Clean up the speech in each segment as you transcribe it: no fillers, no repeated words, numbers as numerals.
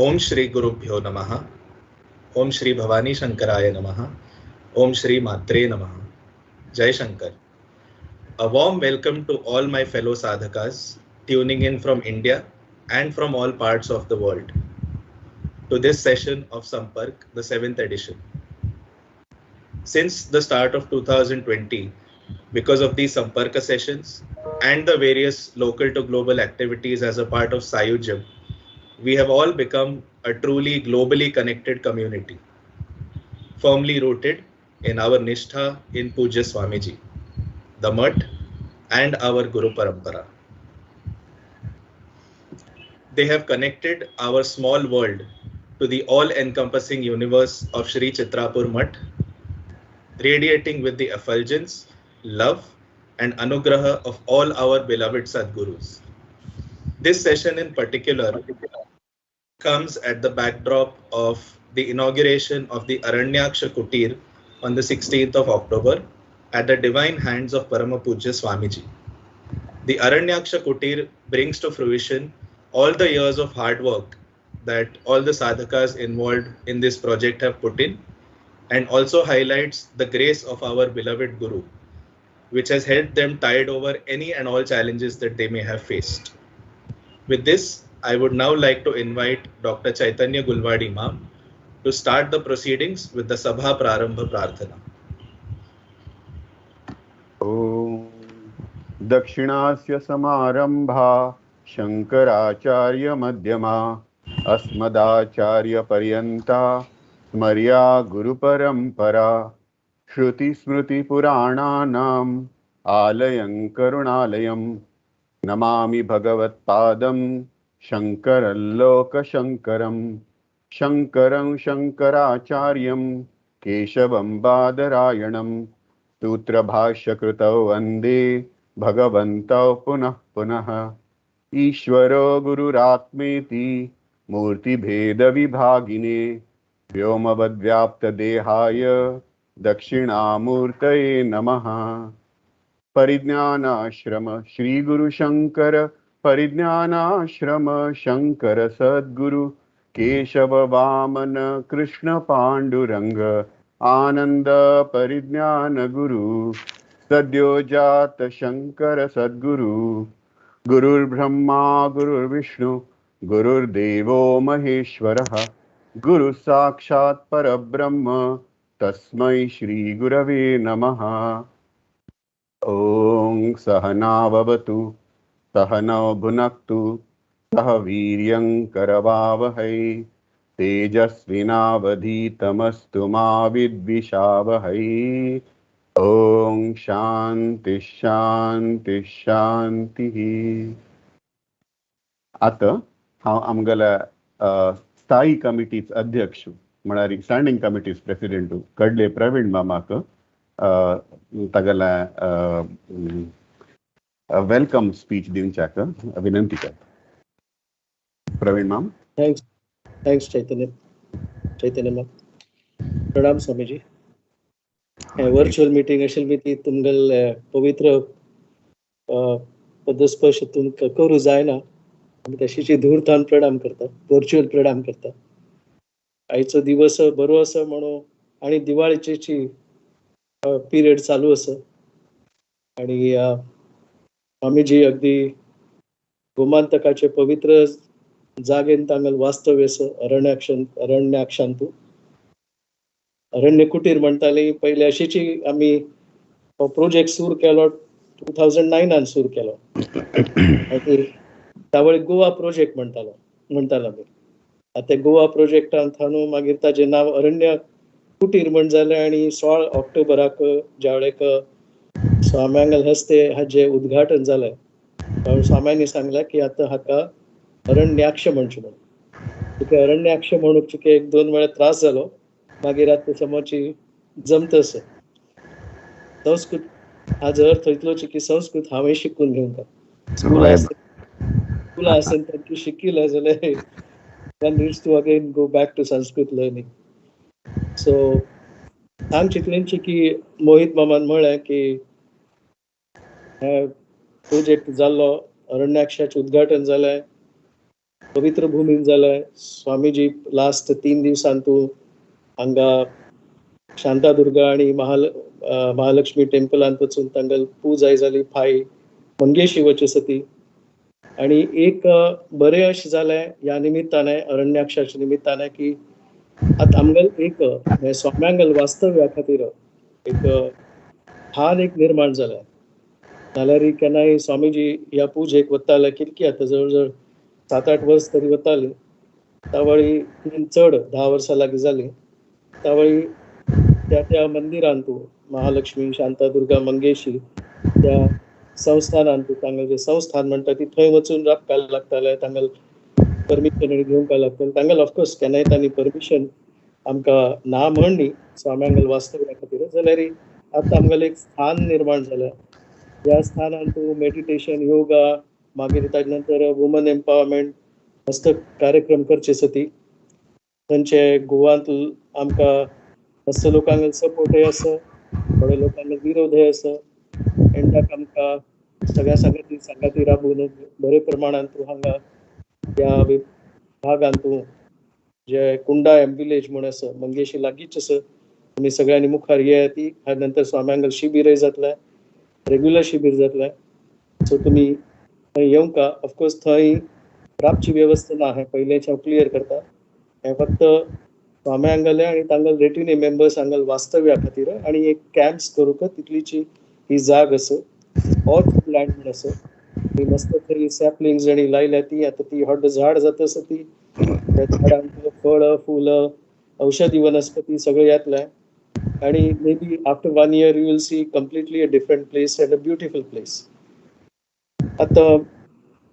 ओम श्री गुरुभ्यो नमः. ओम श्री भवानी शंकराय नमः. ओम श्री मात्रे नमः. Jai Shankar. A warm welcome to all my fellow sadhakas tuning in from India and from all parts of the world to this session of Samparka, the 7th edition. Since the start of 2020, because of these Samparka sessions and the various local to global activities as a part of Sayujam, we have all become a truly globally connected community, firmly rooted in our Nishtha in Pujya Swamiji, the Mutt, and our Guru Parampara. They have connected our small world to the all-encompassing universe of Shri Chitrapur Mutt, radiating with the effulgence, love, and anugraha of all our beloved Sadgurus. This session in particular comes at the backdrop of the inauguration of the Aranyaksha Kutir on the 16th of October at the divine hands of Parama Pujya Swamiji. The Aranyaksha Kutir brings to fruition all the years of hard work that all the sadhakas involved in this project have put in, and also highlights the grace of our beloved Guru, which has helped them tide over any and all challenges that they may have faced. With this, I would now like to invite Dr. Chaitanya Gulvady Ma'am to start the proceedings with the Sabha Prarambha Prarthana. Om Dakshinasya Samarambha Shankaracharya Madhyama Asmadacharya Paryanta Smarya Guru Parampara Shruti Smriti Purananam Alayam Karunalayam Namami Bhagavat Padam Shankaralloka Shankaram Shankaram Shankaracharyam Keshavam Badarayanam Sutra Bhashya Krutau Vande Bhagavantau Punah Punah Ishvaro Gururatmeti Murti Bheda Vibhagine Vyomavad Vyapta Dehaya Dakshinamurtaye Namaha. Parijnana Ashrama Shri Guru Shankara Parijnana Ashrama Shankara Sadguru Keshava Vamana Krishna Panduranga Ananda Parijnana Guru Sadyojat Shankara Sadguru Gurur Brahma Gurur Vishnu Gurur Devo Maheshwaraha Guru Sakshat Parabrahma Tasmai Shri Gurave Namaha. Om Sahana Vavatu Sahana Bhunaktu Sahaviryam Karavavahai Tejasvinavadhitamastu ma vidvishavahai. Om Shanti Shanti Shanti. आता हांव आमगेल्या स्थायी कमिटीच अध्यक्ष म्हळ्यार standing committees president कडले Pravin मामाक तागेल्या welcome speech दिवच्याक विनंती करता. प्रवीण माम. थँक्स चैतन्य माम. प्रणाम स्वामीजी. वर्चुअल मीटिंग असेल मी ती तुमगेल पवित्र पदस्पर्श तुमकां करूं जायना, आमी तशीची धूर्तान प्रणाम करता, वर्चुअल प्रणाम करता. आयचो दिवस बरो आसा म्हणून आनी दिवाळीची पिरियड चालू आसा आणि स्वामीजी अगदी गोमांतकाचे पवित्र जागेन तांगेल वास्तव्य आसा. अरण्याक्षांतू अरण्य कुटीर म्हणटाली पयली अशीची आमी हो प्रोजेक्ट सुरू केलो 2009 सुरू केलो आनी त्यावेळी गोवा प्रोजेक्ट म्हणटालो आमी. आतां गोवा प्रोजेक्टान थानू मागीर ताजें नांव अरण्य कुटीर म्हण जालें आनी 16 ऑक्टोबराक ज्या वेळेक स्वाम्यांगेल हस्ते हाजें उद्घाटन जालें स्वाम्यांनी सांगलें की आतां हाका अरण्याक्ष म्हणचें म्हणून. तुका अरण्याक्ष म्हणून तुका 1-2 वेळा त्रास जालो, मागीर आतां समोरची जमत आसा. संस्कृत हाजो अर्थ इतलोच की संस्कृत हांवें शिकून घेवंक स्कुलां आसन तांची शिकिल्लें जाल्यार one needs to again go back to Sanskrit learning. So सांग चितलेंची की मोहित मामान म्हळें की प्रोजेक्ट जाल्लो, अरण्याक्षाचें उद्घाटन जालें पवित्र भूमीन जालाय. स्वामीजी लास्ट 3 दिवसांतू हांगा शांतादुर्गा आणि महालक्ष्मी टेम्पलांत वचून तांगल पूजाय जाली फाय मंगेशी वचसती. आणि एक बरे अशें जालें ह्या निमित्ताने अरण्याक्षाच्या निमित्ताने की आतां आमगेल एक स्वाम्यांगल वास्तव्या खातीर एक ठाण एक निर्माण जालें. नाल्यार केन्नाय स्वामीजी ह्या पुजेक वताले कितकी आतां जवळ 7-8 वर्स तरी वताली. तावळी चड 10 वर्सां लागीं जाली. तावळी त्या मंदिरांतू महालक्ष्मी शांतादुर्गा मंगेशी त्या संस्थानांतू तांगेल जे संस्थान म्हणटा ती थंय वचून राबपाक लागताले. तांगेल परमिशन घेवंक लागताले. तांगेल ऑफकोर्स केन्नाय तांणी परमिशन आमकां ना म्हणली स्वाम्यांगल वास्तव्या खातीर. जाल्यार आतां आमगेलें एक स्थान निर्माण जालें. ह्या स्थानांतू मेडिटेशन योगा मागीर ताजे नंतर वुमन एम्पावरमेंट मस्त कार्यक्रम करचे सती. थंयचे गोवांत आमकां मस्त लोकांगेल सपोर्टय आसा, थोड्या लोकांगेल विरोधय आसा. एंडाक आमकां सगळ्या सांगाती राबून बरे प्रमाणांत हांगा ह्या भागांतू जे कुंडा विलेज म्हूण आसा मंगेशी लागींच आसा. तुमी सगळ्यांनी मुखार येयाती. हाजे नंतर स्वाम्यांगल शिबीरय जातलें, रेग्युलर शिबीर जातलें. सो तुमी थंय येवंका. ऑफकोर्स थंय राबची वेवस्था ना, हें पयलेंच हांव क्लियर करता. हें फक्त स्वाम्यांगले आनी तांगेल रेटिनी मेंबर्स हांगेल वास्तव्या खातीर आनी एक कॅम्प्स करूंक तितलीची ही जाग आसा. ऑर्च लँड म्हूण आसा. ती मस्त थंय सॅपलिंग्स आनी लायल्या ती आतां ती व्हड झाड जाता आसा ती. त्या झाडांक फळं फुलं औषधी वनस्पती सगळें येतलें. आणि may be after 1 year you will see completely a different place and a beautiful place. आतां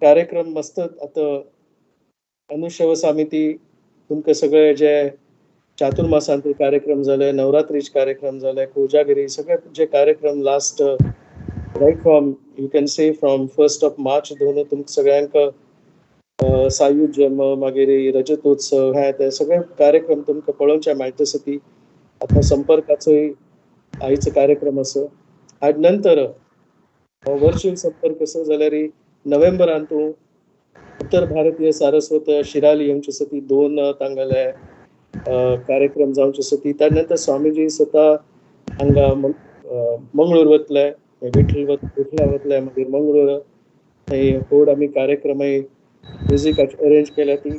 कार्यक्रम मस्त आतां अनुशवस आमी ती तुमकां सगळे जे चातुर्मासांतले कार्यक्रम जाले, नवरात्रीचे कार्यक्रम जाले, कोजागिरी सगळे जे कार्यक्रम last right from you can say from 1st of March दोन तुमकां सगळ्यांक सायूज जन्म मागीर रजतोत्सव हे ते सगळे कार्यक्रम तुमकां पळोवचे मेळटा सती. आतां संपर्काचोय आयचो कार्यक्रम आसा. हाजे नंतर वर्च्युअल संपर्क आसा जाल्यार नोव्हेंबरांतू उत्तर भारतीय सारस्वत शिराली येवचे सती 2 तांगेले कार्यक्रम जावचे सती. ताजे नंतर स्वामीजी स्वता हांगा मंगळूर वतले, विठला वतले मागीर मंगळूर थंय व्हड आमी कार्यक्रमय म्युजिकाचे अरेंज केल्या ती.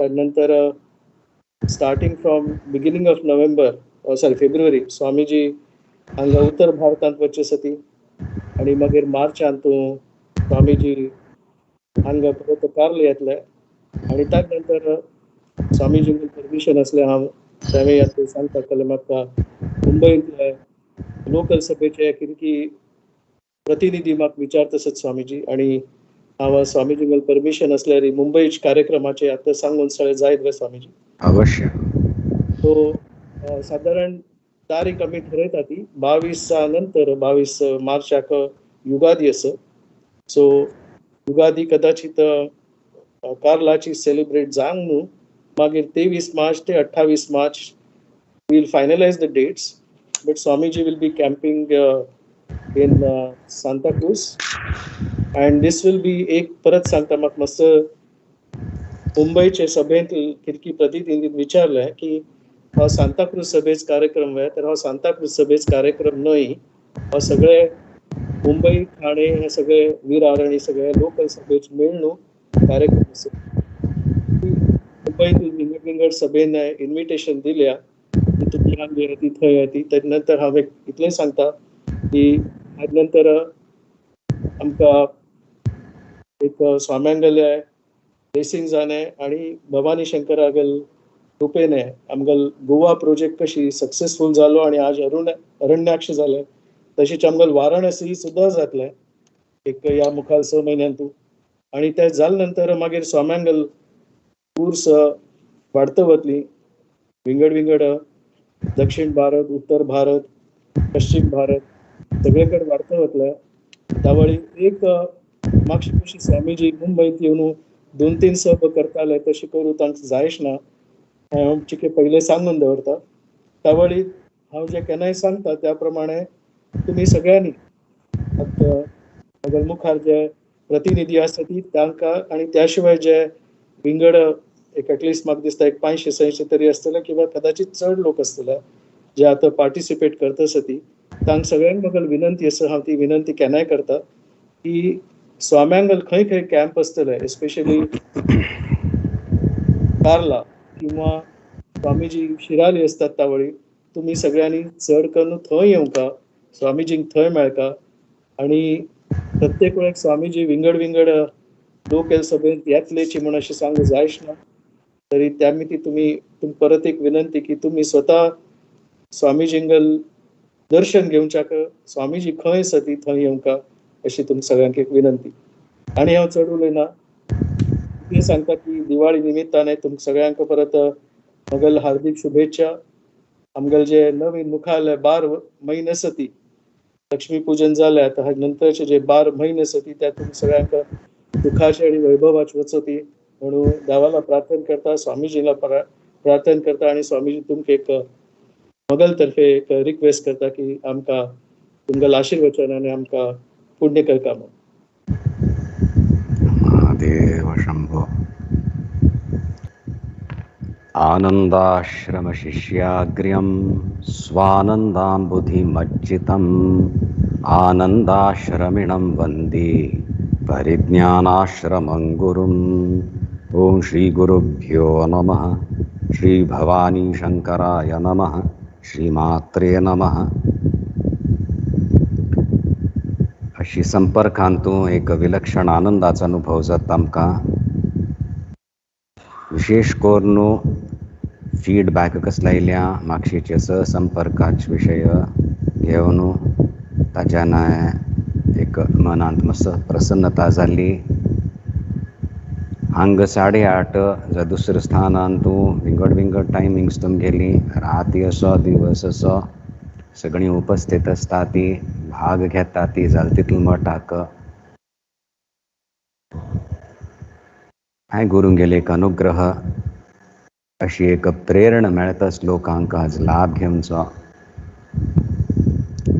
ताजे नंतर starting from beginning of February Swamiji हांगा उत्तर भारतांत वचचे सती. आनी मागीर मार्चांतू स्वामीजी हांगा परत कार्ले येतले. आनी ताजे नंतर स्वामीजी परमिशन असले हांव थंय आतां सांगता म्हाका मुंबईंतले लोकल सभेचे कितकी प्रतिनिधी म्हाका विचारता आसत स्वामीजी. आनी हांव स्वामीजी परमिशन असल्यार मुंबईच्या कार्यक्रमाचे आतां सांगून सगळे जायत वे स्वामीजी. अवश्य. सो साधारण तारीख आमी ठरयता ती 22 नंतर 22 मार्चाक युगादी आसा. सो युगादी कदाचित कार्लाची सेलिब्रेट जावंक न्हू. मागीर 23 मार्च ते 28 March we'll finalize the dates, but Swamiji will be camping in Santa Cruz, and this will be एक परत सांगता म्हाका मस्त मुंबईचे सभेंत कितकी प्रतिनिधी विचारले की हो सांताक्रूज सभेच कार्यक्रम आहे. तर हो सांताक्रूज सभेच कार्यक्रम न्हय, हो सगळे मुंबई ठाणे हे सगळे विरार आणि सगळे लोकल सभेचे मेळून कार्यक्रम आसा. मुंबईत विंगड सभेन इन्विटेशन दिल्या की तुम्ही हांगा येयाती थंय येयाती. ताजे नंतर हांव इतलें सांगता की हाजे नंतर आमकां एक स्वाम्यांगले रेसिंग जालें आनी भवानी शंकरागेल कृपेने आमगेल गोवा प्रोजेक्ट कशी सक्सेसफूल जालो आनी आज अरण्याक्ष जालें. तशेंच आमगेल वाराणसी सुद्दां जातलें एक ह्या मुखार 6 म्हयन्यांतू. आनी तें जाले नंतर मागीर स्वाम्यांगल टूर्स वाडत वतली. विंगड दक्षिण भारत, उत्तर भारत, पश्चिम भारत सगळे कडेन वाडत वतले. तावळी एक मागची कशी स्वामीजी मुंबईत येवन 2-3 सभ करताले तशी करूं तांकां जायच ना. हांव चिके पयले सांगून दवरता. तावळी हांव जे केन्नाय सांगता त्या प्रमाणे तुमी सगळ्यांनी मुखार जे प्रतिनिधी आसा ती तांकां आनी त्या शिवाय जे विंगड एक एटलिस्ट म्हाका दिसता एक 500-600 तरी आसतले किंवा कदाचित चड लोक आसतले जे आता पार्टिसिपेट करता आसती. तांकां सगळ्यांक म्हाका विनंती आसा, हांव ती विनंती केन्नाय करता की स्वाम्यांगल खंय खंय कॅम्प आसतले एस्पेशली कार्ला किंवा स्वामीजी शिराली असतात तावळी, तुम्ही सगळ्यांनी चड करून थंय येवका, स्वामीजींक थंय मेळका आणि प्रत्येक वेळेक स्वामीजी विंगड विंगड लोक सभेत येतलेची म्हणून अशें सांगू जायच ना. तरी त्या मिती तुम्ही परत एक विनंती की तुम्ही स्वतः स्वामीजींगल दर्शन घेवच्याक स्वामीजी खंय आसा ती थंय येवका अशी तुमकां सगळ्यांक एक विनंती. आणि हांव चड उलयना, कितें सांगता की दिवाळी निमित्ताने तुमकां सगळ्यांक परत मगल हार्दिक शुभेच्छा. आमगेल जे नवीन मुखार 12 म्हयने आसा ती लक्ष्मी पूजन जालें, आता नंतरचे जे 12 म्हयने आसा ती त्या तुमकां सगळ्यांक सुखाचे आणि वैभवाचे वचो ती म्हणून देवाला प्रार्थना करता, स्वामीजीला प्रार्थना करता आणि स्वामीजी तुमकां एक मगल तर्फे एक रिक्वेस्ट करता की आमकां तुमगेल आशीर्वचनाने आमकां पुण्य करता म्हणून. महादेव शंभो. आनंदाश्रम शिष्याग्र्यं स्वानन्दाम्बुधिमज्जितम् आनन्दाश्रमिणं वन्दे परिज्ञानाश्रमं गुरुम्. ओम श्री गुरुभ्यो नमः. श्री भवानी शंकराय नमः. श्रीमात्रे नमः. अशी संपर्कांतूं एक विलक्षण आनंदाचो अनुभव जाता आमकां. विशेष करून फीडबॅक कसले आयल्या म्हापशेचे संपर्काच विशय घेवन ताच्यान एक मनांत मस्त प्रसन्नता जाली. हांग 8:30 जा दुसऱ्या स्थानान तूं विंगड विंगड टायमिंग्स तुमगेली राती असो दिवस असो सगळीं उपस्थित आसता ती भाग घेता ती जाल तितलो मठाक हांवें गुरूंगेले एक अनुग्रह अशी एक प्रेरणा मेळताच लोकांक आज लाभ घेवचो.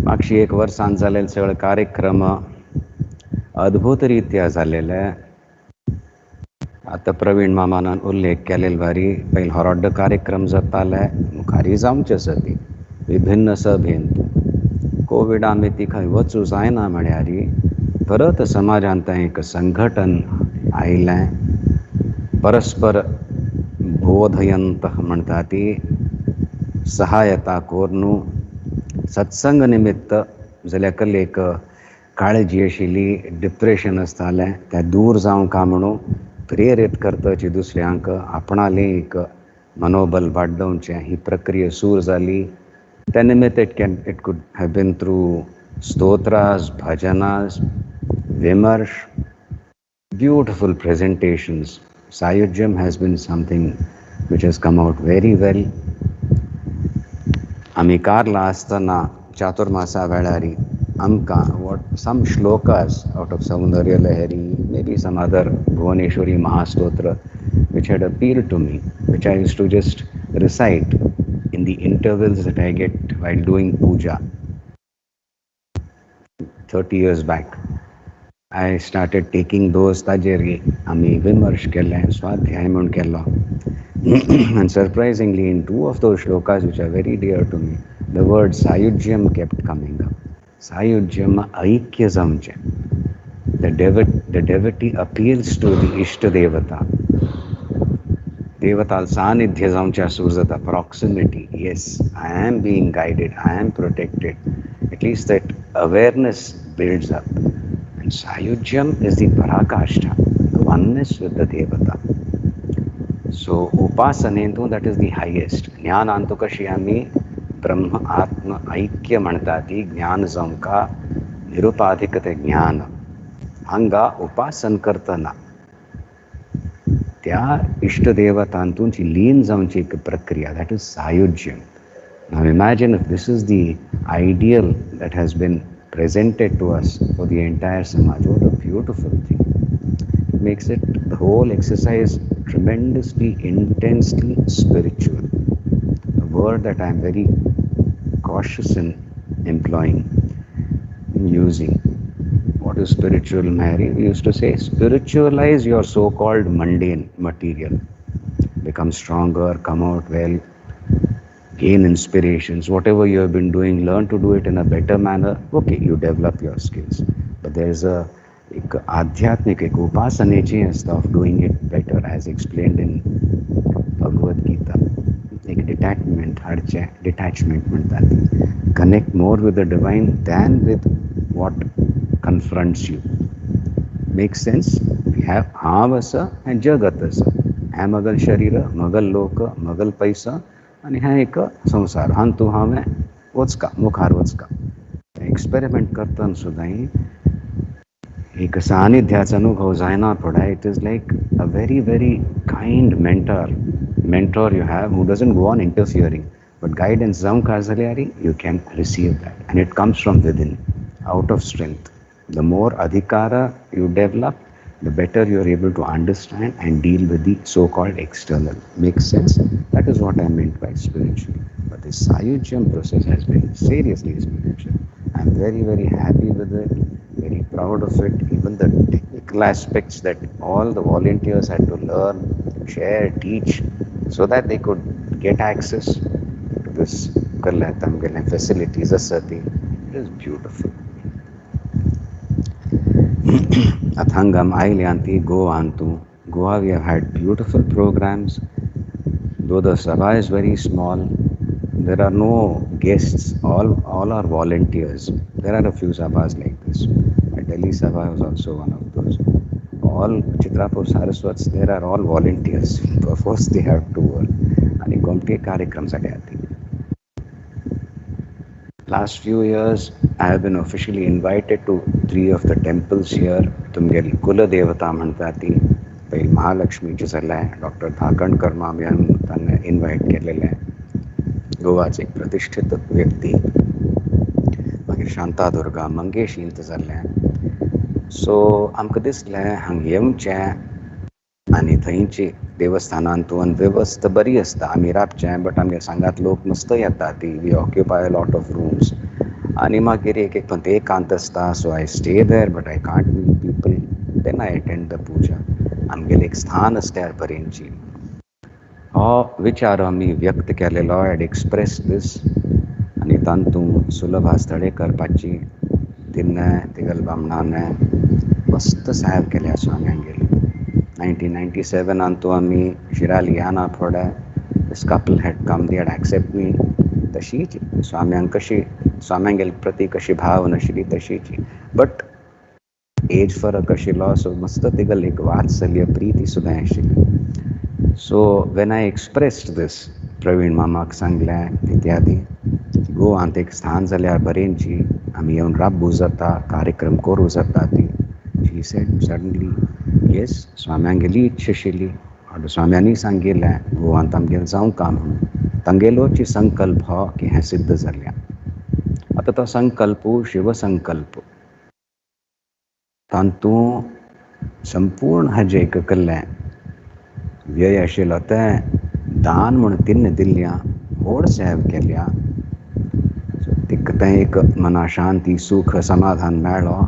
मागची एक वर्सान जालेले सगळे कार्यक्रम अद्भुत रित्या जालेले. आता प्रवीण मामानान उल्लेख केलेले वारी पयलीं होरोड्ड कार्यक्रम जाताले, मुखारी जावचे आसा ती विभिन्न सभेन. कोविडा ती खंय वचूं जायना म्हळ्यार परत समाजांत एक संघटन आयलें. परस्पर बोधयंत म्हणटा ती सहायता करून सत्संग निमित्त जाल्यार कलेक काळजी आशिल्ली, डिप्रेशन आसतालें तें दूर जावंका म्हणून प्रेरीत करपाची दुसऱ्यांक आपणालें एक मनोबल वाडोवचें ही प्रक्रिया सुरू जाली. त्या निमित्त इट कुड हॅव बीन थ्रू स्तोत्रास, भजनास, विमर्श, beautiful presentations. Sadyojam has been something which has come out very well. आमी कार्ला आसतना चातुर्मासा वेळारी आमकां some shlokas out of Saundarya Lahari, maybe some other Bhuvaneshwari Mahastotra which had appealed to me, which I used to just recite in the intervals that I get while doing puja. 30 years back I started taking those tajeri, आमी विमर्श केलें, स्वाध्याय म्हूण केलो. And surprisingly, in 2 of those shlokas which are very dear to me, the word Sayujyam kept coming up. Sayujyam aikya zamche. The devotee appeals to the Ishta Devata. Devatal sanidhya zamcha surzata, proximity. Yes, I am being guided, I am protected. At least that awareness builds up. And Sayujyam is the parakashta, the oneness with the Devata. So upasanentu that is the highest. Jnanantu kashi आमी ब्रह्म आत्म ऐक्य म्हणटा ती ज्ञान जावंका निरुपाधिक ते ज्ञान. हांगा उपासन करतना त्या इष्टदेवतांतून जी लीन जावची एक प्रक्रिया, that is Sayujyam. Now imagine if this is the ideal that has been presented to us for the entire Samaj. What a beautiful thing. It makes it, the whole exercise, tremendously, intensely spiritual. A word that I am very cautious in employing, in using. what is spiritual, Mary? We used to say, spiritualize your so-called mundane material. Become stronger, come out well, gain inspirations. Whatever you have been doing, learn to do it in a better manner. Okay, you develop your skills. But there is एक आध्यात्मिक एक उपासनेची असता of doing it better, as explained in Bhagavad Gita. एक detachment म्हणतात. Connect more with the divine than with what confronts you. Makes sense? We have हाव असं and जगत असं. है मगल शरीर, मगल लोक, मगल पैसा आणि हा एक संसार. हान तू हावे वचका मुखार वचका. एक्सपेरिमेंट करताना सुद्दाही एक सानिध्याचा अनुभव जायना पडा. It is like a very very kind mentor you have who doesn't go on interfering, but guidance जाऊन काय झाले अरे you can receive that, and it comes from within, out of strength. The more adhikara you develop, the better you are able to understand and deal with the so-called external. Makes sense? That is what I meant by spiritual. But this Sayujyam process has been seriously spiritual. I'm very, very happy with it, very proud of it. Even the technical aspects that all the volunteers had to learn, share, teach, so that they could get access to this facilities. It is beautiful. Athangam, Ailyanti, Goantu. Goa, we have had beautiful programs. Though the Sabha is very small, there are no guests. All are volunteers. There are a few Sabhas like this. Delhi Sabha was also one of those. All Chitrapur Saraswats, there are all volunteers. First they have to work. And कोणते कार्यक्रमासाठी आते. Last few years, I have been officially invited to 3 of the temples here. तुमगेल कुलदेवता म्हणतात ती. पहिली महालक्ष्मीची झालाय. Doctor धाकणकर माम्यान त्यांना इन्व्हाइट केलेलं आहे. गोवाचे एक प्रतिष्ठित व्यक्ती. मागीर शांतादुर्गा मंगेश इंत जाल्ले. सो आमकां दिसलें हांगा येवचें आनी थंयची देवस्थानांतून वेवस्था बरी आसता. आमी रावचें, बट आमगे सांगात लोक मस्त येता ती. We occupy lot of rooms. आनी मागीर एक एकांत आसता. So I stay there, but I can't meet people. Then I attend the puja. आमगेलें एक स्थान आसता पर्यंतची. हो विचार आमी व्यक्त केलेलो. आय हॅड एक्सप्रेस दीस. आनी तातूंत सुलभा स्थळे करपाची तिन्ने तिगल बामणाने मस्त साहेब केल्या स्वाम्यांगेली. 1997 अंतू आमी शिराली याना फोडे. This couple had come, they had accept me तशीच. स्वाम्यांक कशी स्वाम्यांगेल प्रती कशी भाव नाशिल्ली तशीची, बट एज फरक आशिल्लो. सो मस्त तिगल एक वात्सल्य प्रीती सुद्दां आशिल्ली. सो वेन आय एक्सप्रेस्ड दीस, प्रवीण मामाक सांगलें इत्यादी. गोवांत एक स्थान जाल्यार बरेंची, आमी येवन राबू जाता, कार्यक्रम करूं जाता ती. शी सेड सडनली येस, स्वाम्यांगेली इच्छा आशिल्ली. स्वाम्यांनी सांगिल्लें गोवांत आमगेलें जावंका म्हणून. तांगेलोची संकल्प हो की हें सिद्ध जालें. आतां तो संकल्प शिवसंकल्प. तातूंत संपूर्ण हाजें एक केल्लें व्यय आशिल्लो तें दान म्हूण तिन्न दिल्ल्यां, व्हड सेव केल्या. तें एक मना शांती, सुख, समाधान मेळ्ळो.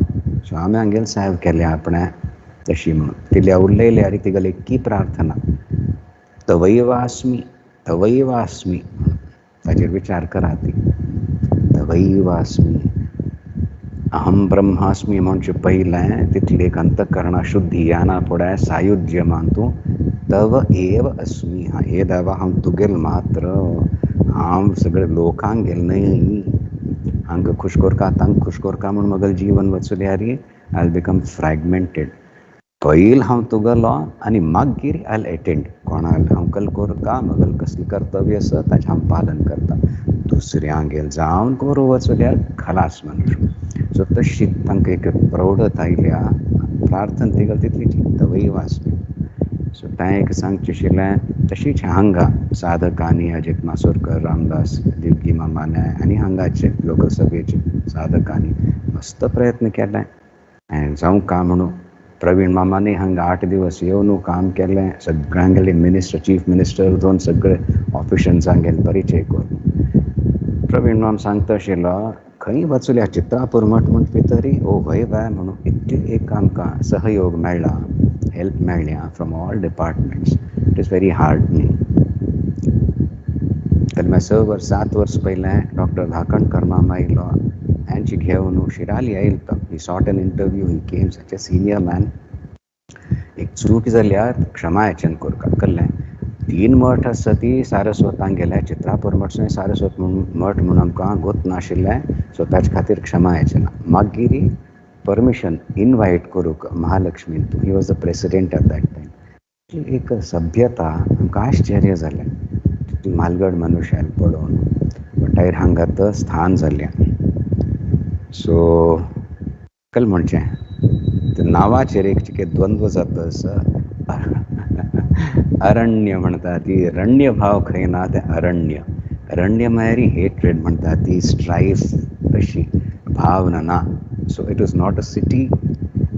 सो आमी हांगेल सेव केल्या आपणें तशी म्हणून. तिल्या उरलेली आनी तिगल एक की प्रार्थना, तवैवास्मी तवैवास्मी. ताचेर विचार करा ती. तवैवास्मी. अहम ब्रह्मास्मी म्हणचे पयलें तितली एक अंतकरणा शुद्धी याना पळय सायुज्यमान तूं तव एव अस्मी. हा हे देवा हांव तुगेल मात्र. हांव सगळे लोकांक गेल न्हय. हांगा खुश कोरका तांकां खुश कोरका म्हूण म्हगेलें जीवन वचून आय विल बिकम फ्रॅगमेंटेड. पयलीं हांव तुगेलो आनी मागीर आय विल एटेंड. कोणाक हांव कल कोरता, म्हगेलें कसलें कर्तव्य आसा ताचें हांव पालन करता. दुसऱ्यांगेर जावन करूं वचून खलास मनुश्य. सो तशी तांकां एक प्रौढत आयल्या. प्रार्थना तिगल तितलीची तवैवास्मी. सो तें एक सांगचें आशिल्लें. तशीच हांगा साधकांनी अजित मासोरकर, रामदास, दिवगी मामाने आनी हांगाचे लोकसभेचे साधकांनी मस्त प्रयत्न केले. जावंका म्हणून प्रवीण मामाने हांगा 8 दिवस येवन काम केलें. सगळ्यांगेले मिनिस्टर, चीफ मिनिस्टर दोन सगळे ऑफिशन्सांगेले परिचय करून. प्रवीण माम सांगता आशिल्लो खंय वचुल्या चित्रापूर मठ म्हणपी तरी ओ वय बाय म्हणून इतले एक आमकां सहयोग मेळ्ळा, हेल्प मेळ्ळ्या from all departments. It is very hardening. जाल्यार 7 वर्स पयलें डॉक्टर धाकणकर मामा येयलो, हांची घेवन शिराली येयलो तो. He sought an interview, he came such a senior man. एक चूक जाल्यार क्षमा याचन करता कळ्ळें. 3 मठ आसा ती सारस्वतान गेल्या, चित्रापूर मठ सारस्वत मठ म्हणून आमकां गोत नाशिल्लें, सो ताचे खातीर क्षमा याचना. मागीर परमिशन इनवायट करूंक महालक्ष्मीन तूं, he was the president at that time. एक सभ्यता आमकां आश्चर्य जालें ती म्हालगड मनशाल पळोवन. बटायर हांगात स्थान जाल्लें. सो कल म्हणचें नांवाचेर एक चिके द्वंद्व जाता आसा. अरण्य म्हणटा ती रण्य भाव खंय ना तें अरण्य. अरण्य म्हळ्यार हेट्रेड म्हणटा ती स्ट्रायफ, तशी भावना ना. So it is not a city.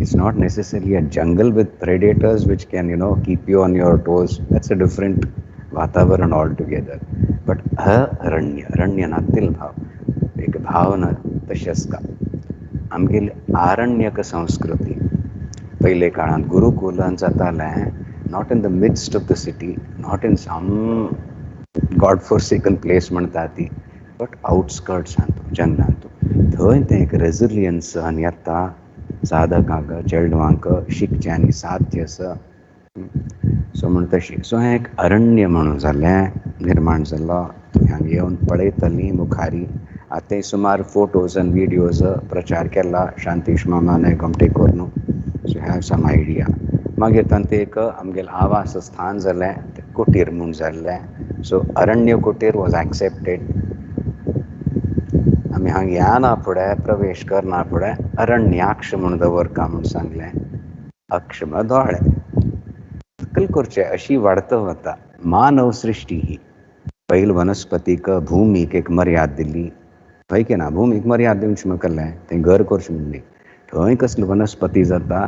It's not necessarily a jungle with predators which can, keep you on your toes. That's a different वातावरण altogether. But अरण्य नातील भाव, एक भावना तशी आसता. आमगेली आरण्यक संस्कृती पयले काळांत गुरुकुलान जातालें, not in the midst of the city, not in some god forsaken place म्हणटा ती, बट आउटस्कर्ट्सांत, जंगलांत. थंय तें एक रेजिलियन्सान येता साधकांक, चेडवांक शिकचें आनी साधचें आसा. सो म्हण तशी. सो हें एक अरण्य म्हणून जाल्लें, निर्माण जाल्लो. तुमी हांगा येवन पळयतलीं मुखारी. आतां सुमार फोटोज आनी विडियोज प्रचार केला शांतीश मामाने गमटे करून. So have some idea. मागीर तांतें एक आमगेलें आवास स्थान जालें, तें कुटीर म्हूण जाल्लें. सो अरण्य कुटीर वॉज एक्सेप्टेड. आमी हांगा येना फुडें, प्रवेश करना फुडें अरण्याक्ष म्हणून दवरका म्हूण सांगलें. अक्ष म्हळ्यार दोळे. तकल करचें अशी वाडत वता. मानव सृश्टी ही पयल वनस्पतीक, भूमीक एक मर्याद दिल्ली. थंय केना भूमीक मर्याद दिवचें म्हाका कळ्ळें, तें घर करचें म्हणली. थंय कसली वनस्पती जाता,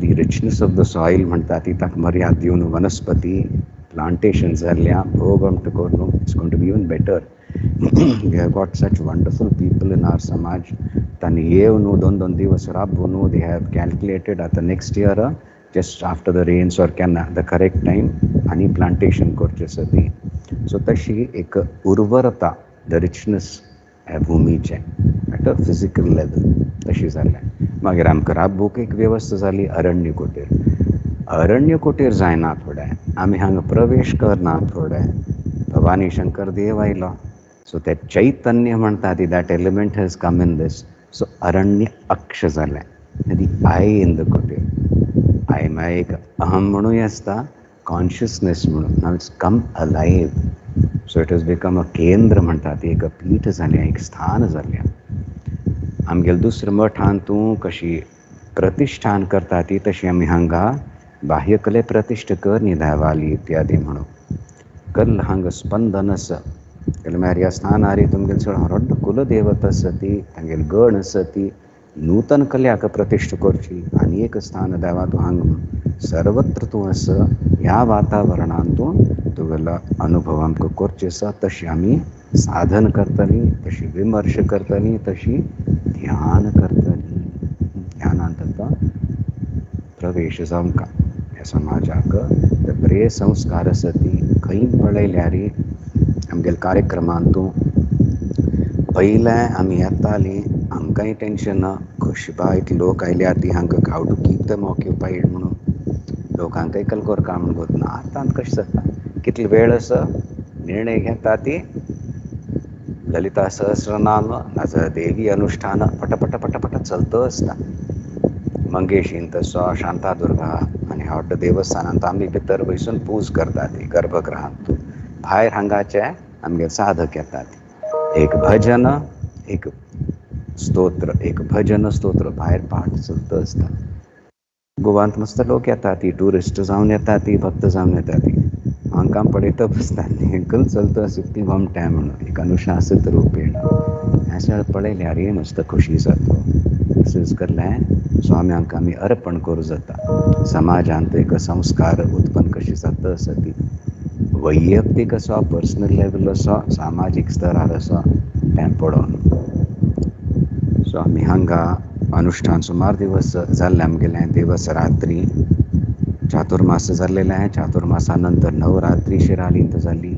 दी रिचनेस ऑफ द सॉयल म्हणटा ती, ताका मर्याद दिवन वनस्पती प्लांटेशन जाल्ल्या भोगमट करून it's going to be even better. We have got such wonderful people in our समाज. तांणी येवन 2-2 दीस राबून दे हॅव कॅल्क्युलेटेड आतां next year just after the rains or केन्ना द करेक्ट टायम आनी प्लांटेशन करचें आसा ती. सो तशी एक उर्वरता, द रिचनेस ह्या भुमीचें एट अ फिजिकल लेवल तशी जाल्लें. मागीर आमकां राबूंक एक वेवस्था जाली अरण्य कुटीर. अरण्य कुटीर जायना फुडें आमी हांगा प्रवेश करना फुडें भवानी शंकर देव आयलो. सो ते चैतन्य म्हणटा ती, that element has come in this. So अरण्य अक्ष जालें. दी आय इन द कुटीर. आय म्हळ्यार एक अहम म्हणूय आसता, कॉन्शियसनेस म्हणून. Now it's come alive. So it has become a केंद्र म्हणटा ती, एक पीठ जालें, एक स्थान जालें. आमगेले दुसऱ्या मठांत तूं कशी प्रतिश्ठान करता ती, तशी आमी हांगा बाह्यकले प्रतिश्ठ कर न्ही देवाली इत्यादी म्हणून. कल हांगा स्पंदन आसा. म्हळ्यार ह्या स्थानार तुमगेले चड व्हड कुलदेवता आसा ती, तांगेले गण आसा ती, नूतन कल्याक प्रतिश्ठ करची. आनी एक स्थान देवा तूं हांगा सर्वत्र तूं आसा. ह्या वातावरणांत तुगेलो अनुभव आमकां करचें आसा. तशी आमी साधन करतलीं, तशी विमर्श करतलीं, तशी ध्यान करतलीं. ध्यानांत आतां प्रवेश जावंका ह्या समाजाक. ते बरे संस्कार आसा ती खंय पळयल्यार आमगेल्या कार्यक्रमांत पयलें आमी येतालीं, आमकांय टेंशन ना, खुशबा इतले लोक आयल्यार ती हांकां हाव टू कीप दम ऑक्युपायड म्हणून लोकांक एकल करता म्हणून गोतना. आतां कशें जाता, कितलो वेळ आसा, निर्णय घेता ती ललिता सहस्रनाम नाजाल्यार देवी अनुष्ठान पटपट पटपट चलत आसता. मंगेशीन तसो, शांतादुर्गा आनी ह्या व्हडल्या देवस्थानांत आमी भितर बसून पूज करता ती गर्भगृहांत. भायर हांगाचे आमगे साधक येतात. एक भजन, एक स्तोत्र, एक भजन स्तोत्र भायर पाठ चलत आसता. गोवांत मस्त लोक येतात, ती ट्युरिस्ट जावन येतात, ती भक्त जावन येतात. ती हांकां पळयता बसता हेंकल चलत आसा ती घोमट्या म्हणून एक अनुशासीत रुपेण. हें सगळें पळयल्यार मस्त खुशी जाता. तशेंच केल्लें स्वामी हांकां आमी अर्पण करूं जाता. समाजांत एक संस्कार उत्पन्न कशी जाता आसा ती, वैयक्तीक असो, पर्सनल लेवल असो, सामाजीक स्तरार असो, तें पळोवन सो आम्ही हांगा अनुष्ठान सुमार दिवस जाल्ले आमगेलें. दिवस रात्री चातुर्मास जाल्लेलें आहे. चातुर्मासा नंतर नवरात्री शिरालींत जाली.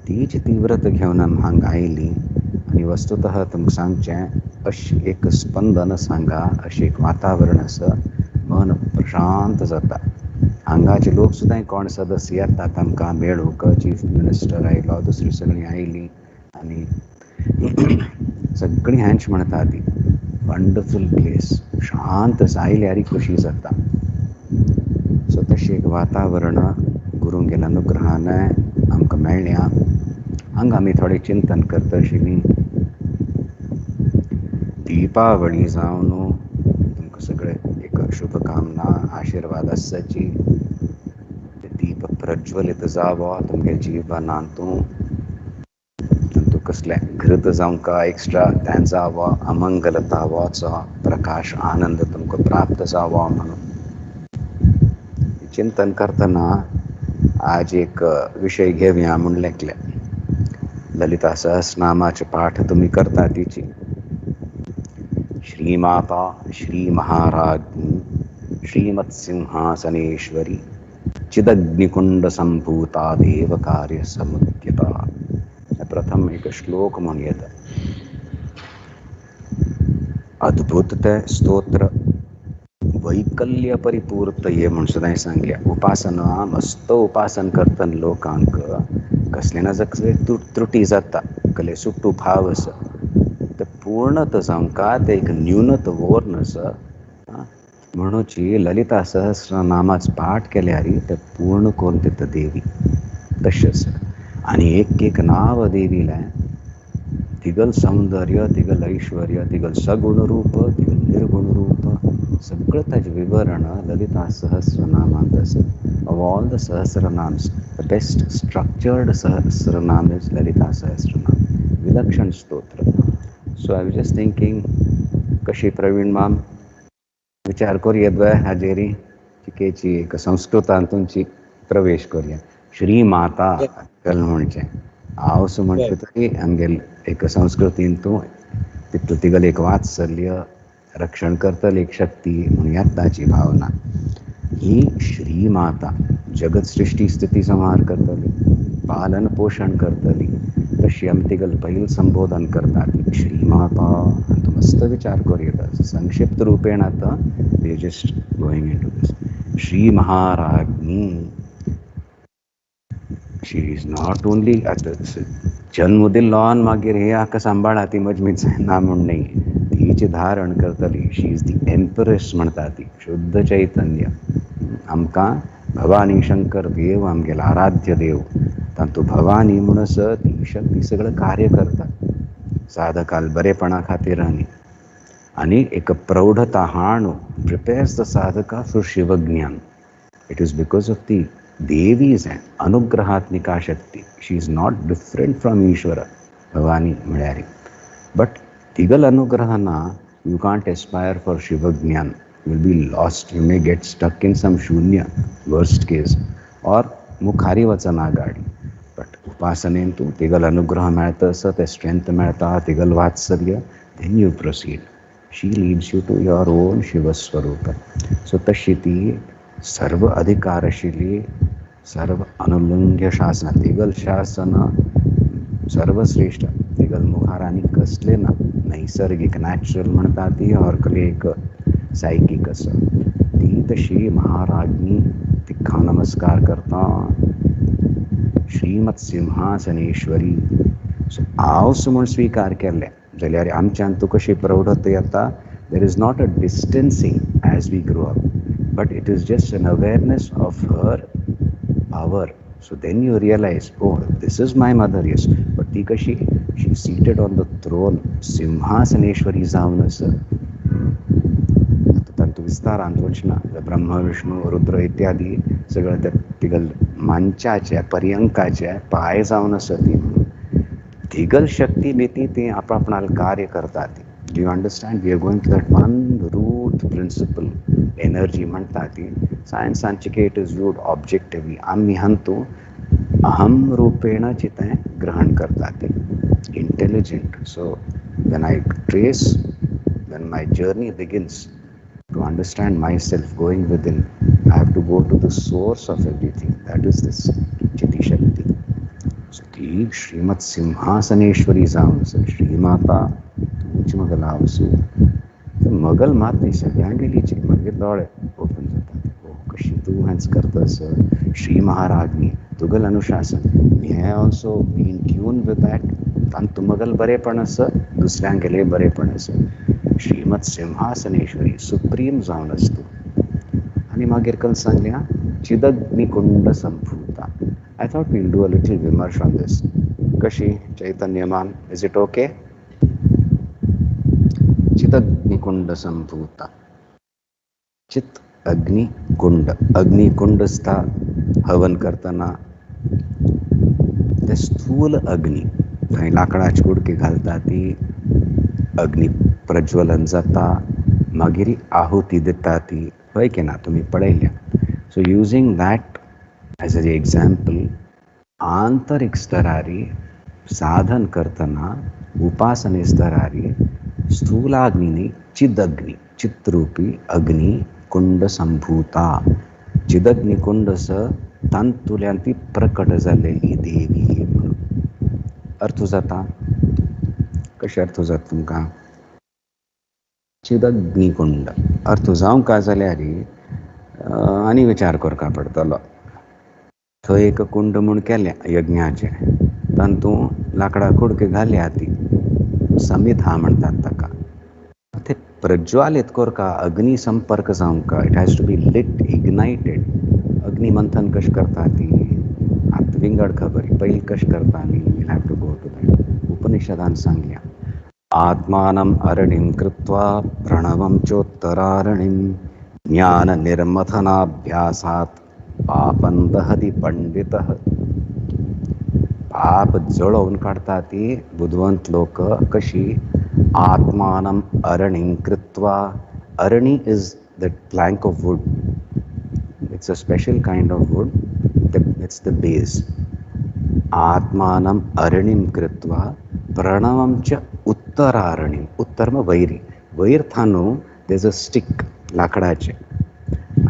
तीच तीव्रत घेवन आमी हांगा आयलीं. आनी वस्तुतः तुमकां सांगचें, अशें एक स्पंदन सांगा, अशें एक वातावरण आसा, मन प्रशांत जाता. हांगाचे लोक सुद्दां कोण सदस्य येतात आमकां मेळूंक. चीफ मिनिस्टर आयलो, दुसरीं सगळीं आयलीं आनी सगळीं हेंच म्हणटा ती वंडरफूल प्लेस, शांत आयल्यार कशी जाता. सो तशें एक वातावरण गुरूंगेल्या अनुग्रहान आमकां मेळ्ळें. हांगा आमी थोडें चिंतन करता आशिल्लीं. दिपावळी जावन तुमकां सगळे एक शुभकामना, आशिर्वाद आसची. दीप प्रज्वलीत जावो तुमगे जिवनांतू. तातूंत कसलें घृत जावंका एक्स्ट्रा तें जावो, अमंगलतावोचो प्रकाश आनंद तुमकां प्राप्त जावो म्हणून चिंतन करतना आज एक विशय घेवया म्हूण लेखलें. ललिता सहस्रनामाचे पाठ तुमी करता तिची. श्रीमाता श्री महाराज्ञी श्रीमत् सिंहासनेश्वरी चिदग्निकुंड संभूता देव कार्य समुद्यता. प्रथम एक श्लोक म्हणून येता. अद्भुत ते स्तोत्र वैकल्य परिपूर्त ये म्हणून सुद्दां सांगल्या. उपासना मस्त उपासन करतना लोकांक कसले ना कसले त्रुटी जाता, कसले सुट्टू भाव आसा, ते पूर्णत जावंका ते एक न्यूनत वर्ण आसा. म्हणूची ललिता सहस्रनामाच पाठ केल्यार ते पूर्ण करून दिता देवी. तशें आसा. आनी एक नाव देवीलें तिगल सौंदर्य, तिगल ऐश्वर्य, तिगल सगुण रूप, तिगल निर्गुण रूप, सगळं ताजें विवरण ललिता सहस्रनामांत आसा. ऑफ ऑल द सहस्रनाम्स the best structured Sahasranama is Lalita Sahasranama. विलक्षण स्तोत्र. So I was just thinking, कशी प्रवीण माम विचार करूं येद्वय हाजेरी चिकेची एक संस्कृतांत तुमची प्रवेश करूया. श्री माता कल म्हणचें हांव सो म्हणटा तरी आमगेल एक संस्कृतीन तूं तितूंत तिगल एक वात्सल्य रक्षण करतली एक शक्ती म्हणून येताची भावना. ही श्री माता जगत सृष्टी स्थिती संहार करतली, पालन पोषण करतली. तशी आमी तिगल पयलीं संबोधन करतात श्री माता. आनी तूं मस्त विचार करूं येता. संक्षिप्त रूपेण आतां we just going into this. Shri Maharajni she is not only जन्म दिल्लो आनी मागीर हे हाका सांबाळा ती मजमीच ना म्हूण न्ही. तिची धारण करतली. शी इज दी एम्परेस म्हणटा ती, शुद्ध चैतन्य. आमकां भवानी शंकर देव आमगेलो आराध्य देव. तातूंत भवानी म्हूण आसा ती शक्ती सगळें कार्य करता साधकाल बरेपणा खातीर. आनी एक प्रौढता हाडून प्रिपेर्स द साधका फॉर शिवज्ञान. It is because of the देवीज अनुग्रहात्मिका शक्ती. She is not different from Ishwar Bhavani म्हळ्यार. बट तिगल अनुग्रहना यू कांट एस्पायर फॉर शिवज्ञान. Will be lost. You may get stuck in some शून्य वर्स्ट केस और मुखारी वचना गाडी. बट उपासनेन तूं तिगल अनुग्रह मेळता आसा, ते स्ट्रेंथ मेळता, तिगल वात्सल्य, then you proceed. She leads you to your own शिवस्वरूप. सो तशी ती सर्व अधिकार आशिल्ली, सर्व अनुलंघ्य शासना. तिगल शासन सर्वश्रेष्ठ. तिगल मुखार आनी कसले ना. नैसर्गिक नॅचरल म्हणटा ती, और कसले एक सायकीक आसा ती. तशी महाराज्ञी तिका नमस्कार करता. श्रीमत सिंहासनेश्वरी. सो हांव म्हूण स्विकार केल्लें जाल्यार आमच्यान तूं कशी प्रौढता येता. There is not a distancing as we grow up, but it is just an awareness of her power. So then you realize, oh, this is my mother, yes. But ती कशी, she is seated on the throne, Simhasaneshwari जावन आसा. तातूंत विस्तारान वचना. ब्रह्म विष्णू रुद्र इत्यादी सगळें ते तिगल मंचाचे पर्यंकाचे पांय जावन आसा ती. तिगल शक्ती बेती ती आपणाल कार्य करता ती. Do you understand? We are going to that one root principle, energy म्हणटा ती. सायन्सांचे इट इज व्यूड ऑब्जेक्टिवली. आमी हंतू अहम रूपेण चितें ग्रहण करता ती. Intelligent. So when I trace when my journey begins, to understand myself going within, I have to go to the source of everything. That is this Chitti Shakti. So ती श्रीमत सिंहासनेश्वरी जावन श्रीमाता तुमची मगल आवसू तर मगल मात नाही सगळ्यांगेलीची मागीर दोळे ओपन जातात. कशी तूं हेंच करतस श्री महाराजनी तुगल अनुशासन मी हे also be in tune with that तांत तुमगल बरेपण आसा दुसऱ्यांगेले बरेपण आसा. श्रीमत सिंहासनेश्वरी सुप्रीम जावन आसता. आणि मागीर कल सांगल्या चिदग्निकुंड संभूता. I thought we'll do a little vimarsh on this. Kashi, Chaitanya man, is it okay? Chit Agni Kunda Sambhuta. Chit Agni Kunda. Agni Kundastha हवन करताना ते स्थूल अग्नी थंय लाकडाची कुडकी घालता ती अग्नी प्रज्वलन जाता मागीर आहुती दिता ती हय की ना तुमी पळयल्या. So using that as an example, आंतरिक स्तरारी साधन करताना उपासने स्तरारी स्थूलाग्नी चिदग्नि चित्रूपी अग्नि कुंड संभूता. चिदग्नि कुंड स तांतुल्यान ती प्रकट जालेली देवी म्हणून अर्थ जाता. कशें अर्थ जाता तुमकां? चिदग्नि कुंड अर्थ जावंक काय जाल्यार आनी विचार करचा पडटलो. थंय एक कुंड म्हूण केल्या यज्ञाचे तातूंत लाकडां कुडके घाल्या ती समीध म्हणटात ताका. ते प्रज्वालीत करता अग्नी संपर्क जावंक it has to be lit ignited. अग्नी मंथन कशें करता ती आतां विंगड खबर पयलीं कशें करता न्ही. Will have to go to that. उपनिषदान सांगल्या आत्मानम् अरणिं कृत्वा प्रणवं चोत्तरारणिं ज्ञान निर्मथनाभ्यासात् पापं दहति पंडितः. पाप जळोवन काढता ती बुद्धवंत लोक कशी आत्मानम अरणिं कृत्वा. Arani is the plank of wood. It's a special kind of wood. It's the base. आत्मानम अरणिं कृत्वा प्रणवं च उत्तरारणिं. उत्तर मग वैरी वैर थानू देज अ स्टिक लाकडाचे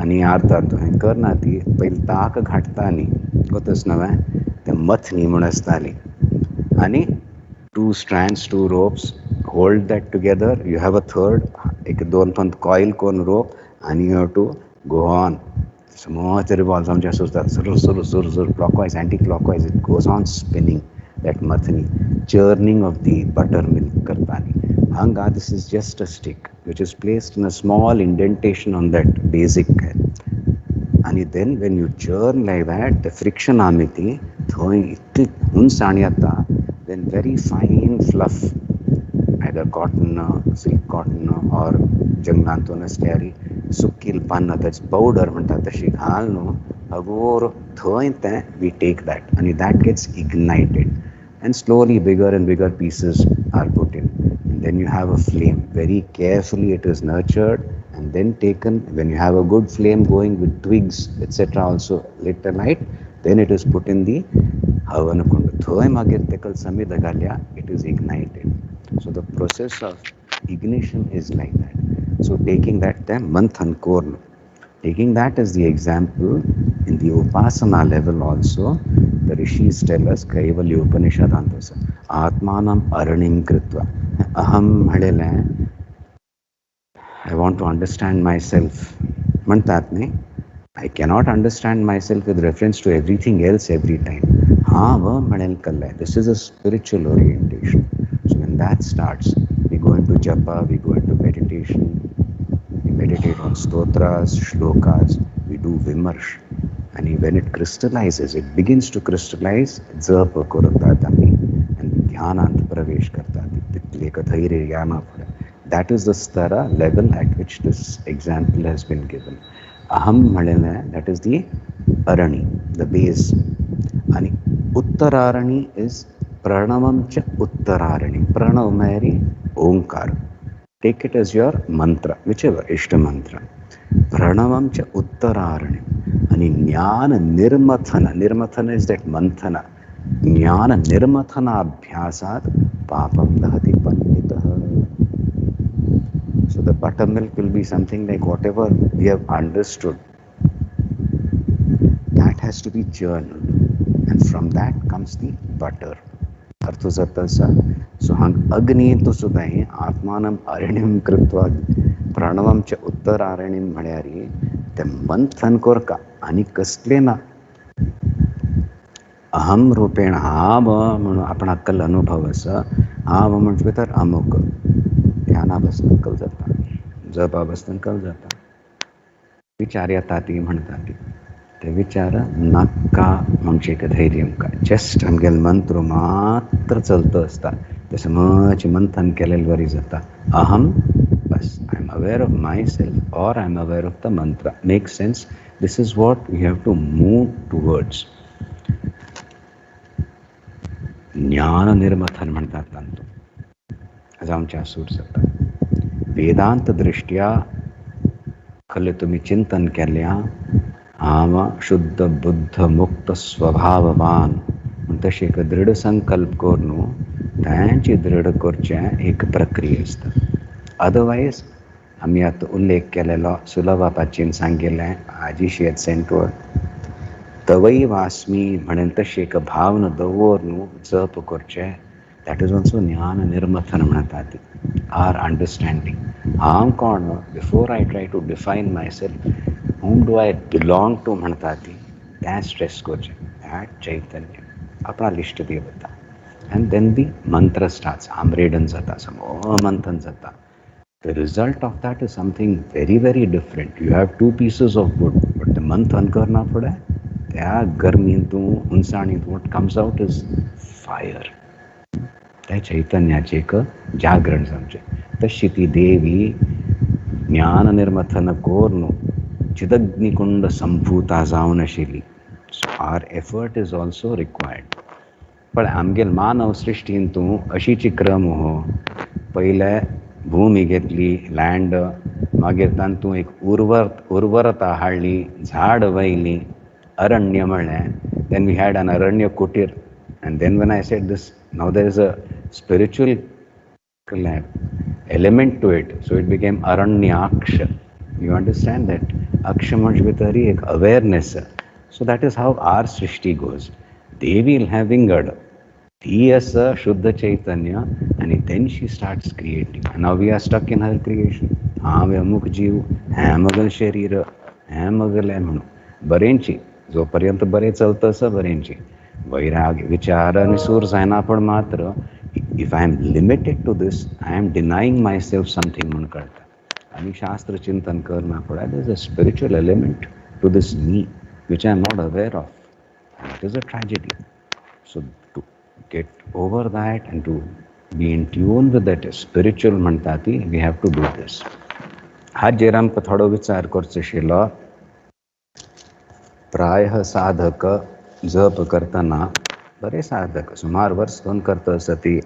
आणि अर्थात हें करना ती पयलीं ताक घाटता न्ही कोतच नवें तें मथनी म्हूण आसताली आनी 2 strands 2 ropes hold that together. You have a third एक 2 पंत कॉयल कोन रोप आनी you have to go on. समोच रिवॉल्व्स आमचे सुचतात सुरू सुरू सुरू सुरू clockwise anti clockwise it goes on spinning that मथनी churning of the buttermilk करताली. हांगा this is just a stick which is placed in a small indentation on that basic. And then when you churn like that, the friction amiti throwing it hunsan yata, then very fine fluff, either cotton, silk cotton or janglanton ascari, sukkil panna, that's powder manta tashi ghalno, agor throwing that we take that and that gets ignited and slowly bigger and bigger pieces are put in. Then you have a flame. Very carefully it is nurtured and then taken. When you have a good flame going with twigs, etc., also lit a light, then it is put in the havana kunda. Thoy magir tekal samida galya, it is ignited. So the process of ignition is like that. So taking that then manthan korn, taking that as the example in the upasana level also, the rishis tell us Kaivalya Upanishadantasa Atmanam Aranim Kritva. Aham hadele I want to understand myself. Mantat ne I cannot understand myself with reference to everything else every time. This is a spiritual orientation. So when that starts, we go into japa, we go into meditation, we meditate on stotras, shlokas, we do vimarsh. And when it crystallizes, it begins to crystallize, japa koratadami, and dhyanant pravesh kartadi. That is the stara level at which this example has been given. Aham malena, that is the arani, the base. And uttararani is pranavam cha uttararani. Pranav meri omkar. Take it as your mantra, whichever ishta mantra. Pranavam cha uttararani. And jnana nirmathana. Nirmathana is that manthana. Jnana nirmathana abhyasat papam dahati panditah. So the buttermilk will be something like whatever we have understood. That has to be churned. And from that comes the butter. अर्थ जाता so हंग अग्नि तो सुद्धा हे आत्मानम अरण्यम कृत्वा प्रणवम च उत्तरारण्यम म्हळ्यारी ते मंथन कोरका आणि कसले ना अहम रूपेण हाव म्हणून आपण अक्कल अनुभव असा हाव म्हणजे तर अमुक ध्यानापासून कल जाता जपापासून कल जाता विचार येतात ती म्हणतात ते विचार नक्का म्हणजे एक धैर्य का जस्ट आमगेल मंत्र मात्र चलतं असता ते समज मंथन केलेलं वरी जाता अहम बस I am aware of myself और I am aware of the mantra make sense this is what we have to move towards ज्ञान निर्मथन म्हणतात तांतू जाऊनच्या सूर जाता वेदांत दृष्ट्या खले तुम्ही चिंतन केल्या आम शुद्ध बुद्ध मुक्त स्वभाववान तशी एक दृढ संकल्प करून त्यांची दृढ करचें एक प्रक्रिया असता अदरवाईज आम्ही आता उल्लेख केलेलो सुलभापाचीन सांगिल्लें आजीशी एट सेंटवर तवई वास्मी म्हणून तशी एक भावना दवरून जप करचें दॅट इज ऑल्सो ज्ञान निर्मथन म्हणतात आर अंडरस्टँडिंग हांव कोण before I try to define myself whom do I belong to म्हणतात ती त्या स्ट्रेस करचे दॅट चैतन्य आपला लिस्ट देवता and then the mantra starts आमरेडन जाता समो मंथन जाता the result of that is something very very different you have two pieces of wood but the मंथन करना पड़े त्या गर्मीतून उंचाणीतून what comes out is fire त्या चैतन्याचे एक जागरण समजे तशी ती देवी ज्ञान निर्मथन करून चिदग्निकुंड संभूता जावन आशिल्ली so our effort is also required पण आमगेल मानव सृश्टींतू अशीची क्रम हो पयले भूमी घेतली लँड मागीर तांतू एक उर्वरता हाडली झाड वयली अरण्य म्हणलें देन वी हॅड एन अरण्य कुटीर and then when I said this now there is a spiritual element to it so it became Aranyaksha you understand that Aksha म्हणजे भितर एक awareness so that is how our Srushti goes देवी having God ती असं शुद्ध चैतन्य आणि then she starts creating and now we are stuck in her creation हांव अमुक जीव हें मगल शरीर हें मगल आहे म्हणून बरेंची जोपर्यंत बरें चलतं असं बरेंची वैराग विचार आणि सूर जायना पण मात्र if I am limited to this I am denying myself something म्हणून कळटा आणि शास्त्र चिंतन करना पडा there is a spiritual element to this मी which I am not aware of it is a tragedy so to get over that and to be in tune with that spiritual म्हणटा ती we have to do this हाजेर आमकां थोडो विचार करचो आशिल्लो प्रायः साधक जप करतना बरे साधक सुमार वर्स दोन करता असती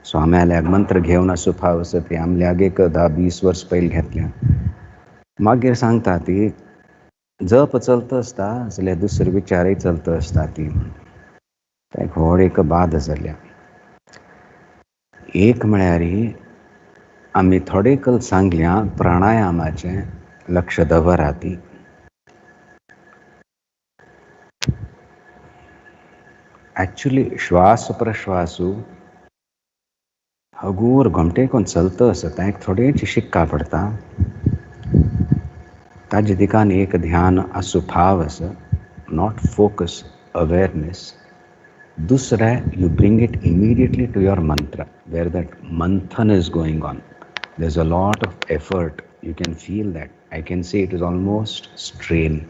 स्वाम्याल्याक मंत्र घेवन सुफाव असती आमल्याक एक 10-20 वर्स पयलीं घेतल्या मागीर सांगता ती जप चलता आसता जाल्यार दुसरे विचारय चलता आसता ती ताका व्हड एक बाद जाल्या एक म्हळ्यार आमी थोडे कल सांगल्या प्राणायामाचें लक्ष दवरा ती एक्चुअली श्वास प्रश्वासू हगूर घोमटे कोण चलतं असं ताका थोडेंच शिक्का पडटा ताजे दिकान एक ध्यान असुफाव असं नॉट फोकस अवेअरनेस दुसरें you bring it immediately to your mantra where that manthan is going on there is a lot of effort you can feel that I can say it is almost strain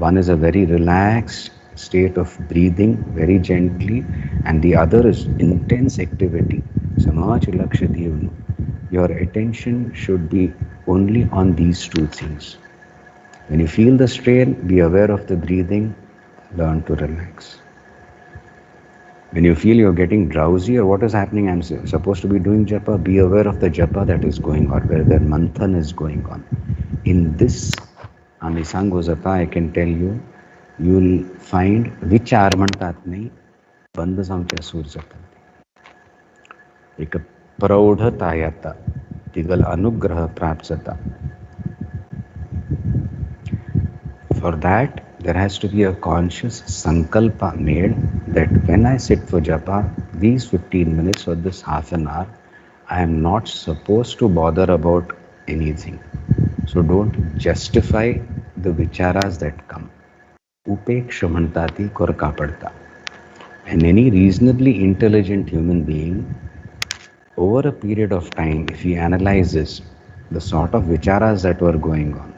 one is a very relaxed state of breathing very gently and the other is intense activity samaj laksha devnu your attention should be only on these two things when you feel the strain be aware of the breathing learn to relax when you feel you're getting drowsy or what is happening I'm supposed to be doing japa be aware of the japa that is going on where the manthan is going on in this ami sango japa I can tell you you will find विचार म्हणतात नाही बंद जावचे सूर जातात एक प्रौढता येता तिगल अनुग्रह प्राप्त जाता. For that, there has to be a conscious sankalpa made that when I sit for japa, these 15 minutes or this half an hour, I am not supposed to bother about anything. So don't justify the vicharas that come. Upeksha mantati kor kapadta. And any reasonably intelligent human being, over a period of time, if he analyzes the sort of vicharas that were going on,